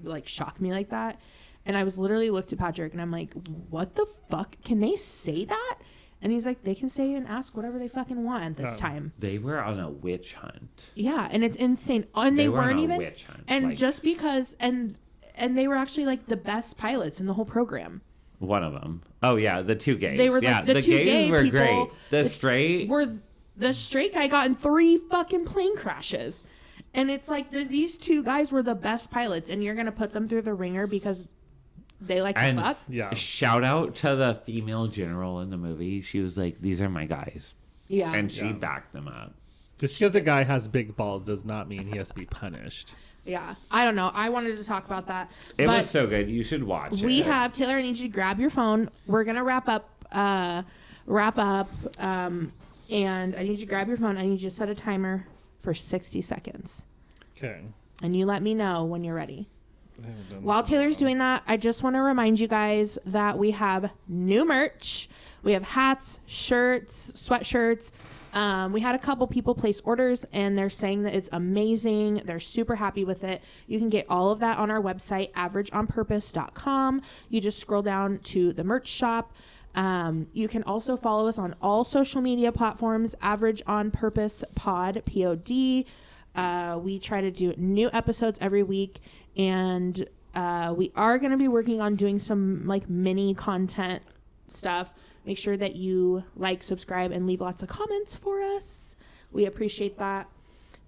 like shock me like that. And I was literally looked at Patrick and I'm like, what the fuck? Can they say that? And he's like, they can say and ask whatever they fucking want at this time. They were on a witch hunt. Yeah, and it's insane. And They they were on weren't a even. witch hunt, And like- just because, and they were actually like the best pilots in the whole program. One of them. Oh yeah, the two gays. They were yeah, like the two gays gay were people. great. The straight The straight guy got in 3 fucking plane crashes. And it's like these two guys were the best pilots, and you're gonna put them through the ringer because they like to and fuck. Yeah. shout out to the female general in the movie. She was like, "These are my guys," Yeah. and she Yeah. backed them up. Just because a guy has big balls does not mean he has to be punished. Yeah. I don't know. I wanted to talk about that. It but was so good. You should watch it. we have Taylor. I need you to grab your phone. We're gonna wrap up. And I need you to grab your phone. I need you to set a timer for 60 seconds, Okay. and you let me know when you're ready. While Taylor's doing that, I just want to remind you guys that we have new merch. We have hats, shirts, sweatshirts. We had a couple people place orders, and they're saying that it's amazing. They're super happy with it. You can get all of that on our website, averageonpurpose.com. You just scroll down to the merch shop. You can also follow us on all social media platforms, Average on Purpose Pod, POD. We try to do new episodes every week, and we are going to be working on doing some like mini content stuff. Make sure that you like, subscribe, and leave lots of comments for us. We appreciate that.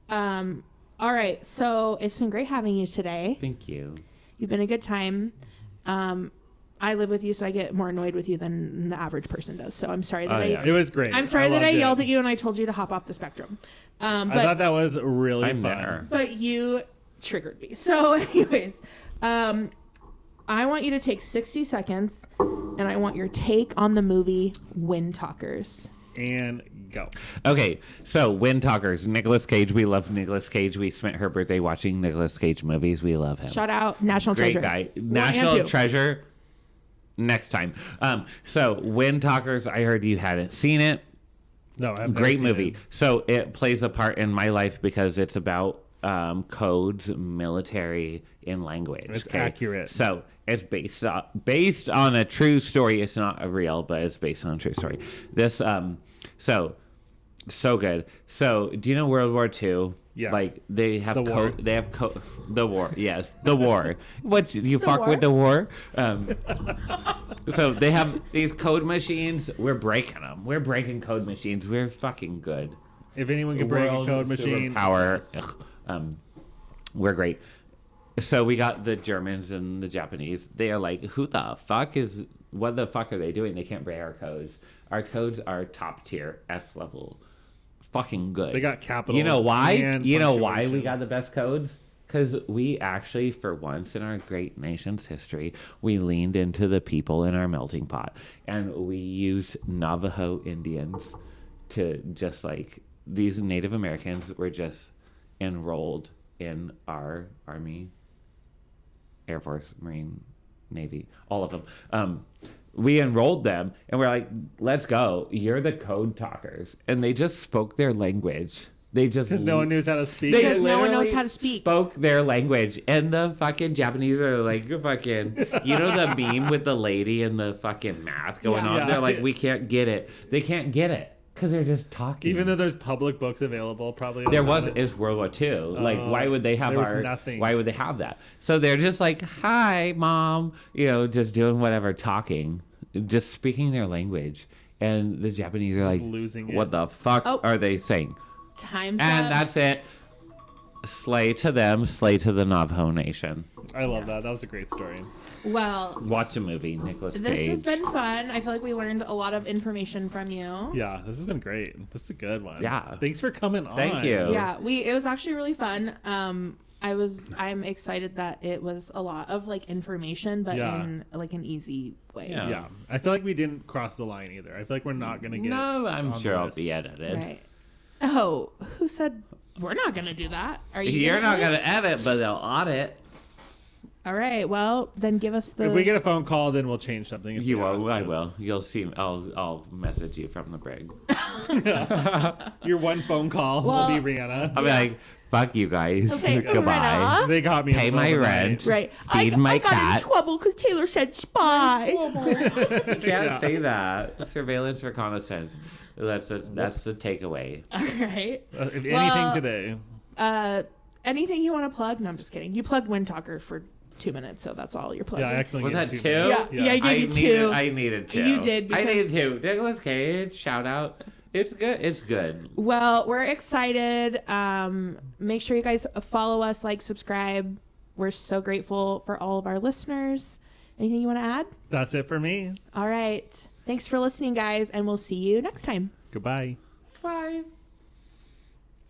All right, so it's been great having you today. Thank you. You've been a good time. I live with you, so I get more annoyed with you than the average person does. So I'm sorry that It was great. I'm sorry that I loved it. yelled at you and I told you to hop off the spectrum. I thought that was really I'm fun. there. But you triggered me. So anyways, I want you to take 60 seconds and I want your take on the movie Wind Talkers. And go. Okay, so Wind Talkers, Nicolas Cage. We love Nicolas Cage. We spent her birthday watching Nicolas Cage movies. We love him. Shout out National Great Treasure. guy. 1 and National 2. Treasure. Next time. So Wind Talkers. I heard you hadn't seen it. No, I've never Great seen movie. it. So it plays a part in my life because it's about codes, military, and language. It's accurate. So it's based on a true story. It's not a real, but it's based on a true story. This so So good. So, do you know World War II? Yeah. Like they have The war. the war. Yes, the war. What you fuck war. with the war? So they have these code machines. We're breaking them. We're breaking code machines. We're fucking good. If anyone can break a World code machine, power. it's us. We're great. So we got the Germans and the Japanese. They are like, what the fuck are they doing? They can't break our codes. Our codes are top tier, S level. Fucking good. They got capitals. You know why? and You know why punctuation. we got the best codes? Because we actually, for once in our great nation's history, we leaned into the people in our melting pot. And we used Navajo Indians to just like, these Native Americans were just enrolled in our Army, Air Force, Marine, Navy, all of them. We enrolled them and we're like, let's go. You're the code talkers. And they just spoke their language. They just Because no one knows how to speak. they Because no one knows literally how to speak. Spoke their language, and the fucking Japanese are like, fucking, you know the meme with the lady and the fucking math going Yeah. on. Yeah. They're like, we can't get it. They can't get it because they're just talking. Even though there's public books available, probably there about was it. it's World War II. Like, why would they have there was our? nothing. Why would they have that? So they're just like, "Hi, mom," just doing whatever, talking, just speaking their language, and the Japanese are like, losing it. "What the fuck Oh. are they saying?" Time's And up. that's it. Slay to them, slay to the Navajo Nation. I love that. That was a great story. Well, Watch a movie, Nicolas Cage. this has been fun. I feel like we learned a lot of information from you. Yeah, this has been great. This is a good one. Yeah. Thanks for coming on. Thank you. Yeah, it was actually really fun. I'm excited that it was a lot of like information, but Yeah. in like an easy way. Yeah. Yeah. I feel like we didn't cross the line either. I feel like we're not going to get No, I'm on sure the I'll list. be edited. Right. Oh, who said we're not gonna do that? Are you? You're not gonna? gonna edit, but they'll audit. All right. Well, then give us the. If we get a phone call, then we'll change something. If You you will. ask I us. will. You'll see. I'll message you from the brig. Your one phone call Well, will be Rihanna. I'll be like, "Fuck you guys. Okay, Goodbye." Rihanna. They got me. in Pay the middle my of the night. rent. Right. Feed I my got cat. in trouble because Taylor said spy. You can't say that. Surveillance reconnaissance. That's the takeaway. All right. If anything Well, today. Anything you want to plug? No, I'm just kidding. You plugged Wind Talker for 2 minutes, so that's all you're plugging. Yeah, I accidentally Was gave that it two? you. Yeah, I gave you two. I needed two. You did, I needed because- two. Nicolas Cage. Shout out. It's good. It's good. Well, we're excited. Make sure you guys follow us, like, subscribe. We're so grateful for all of our listeners. Anything you want to add? That's it for me. All right. Thanks for listening, guys, and we'll see you next time. Goodbye. Bye.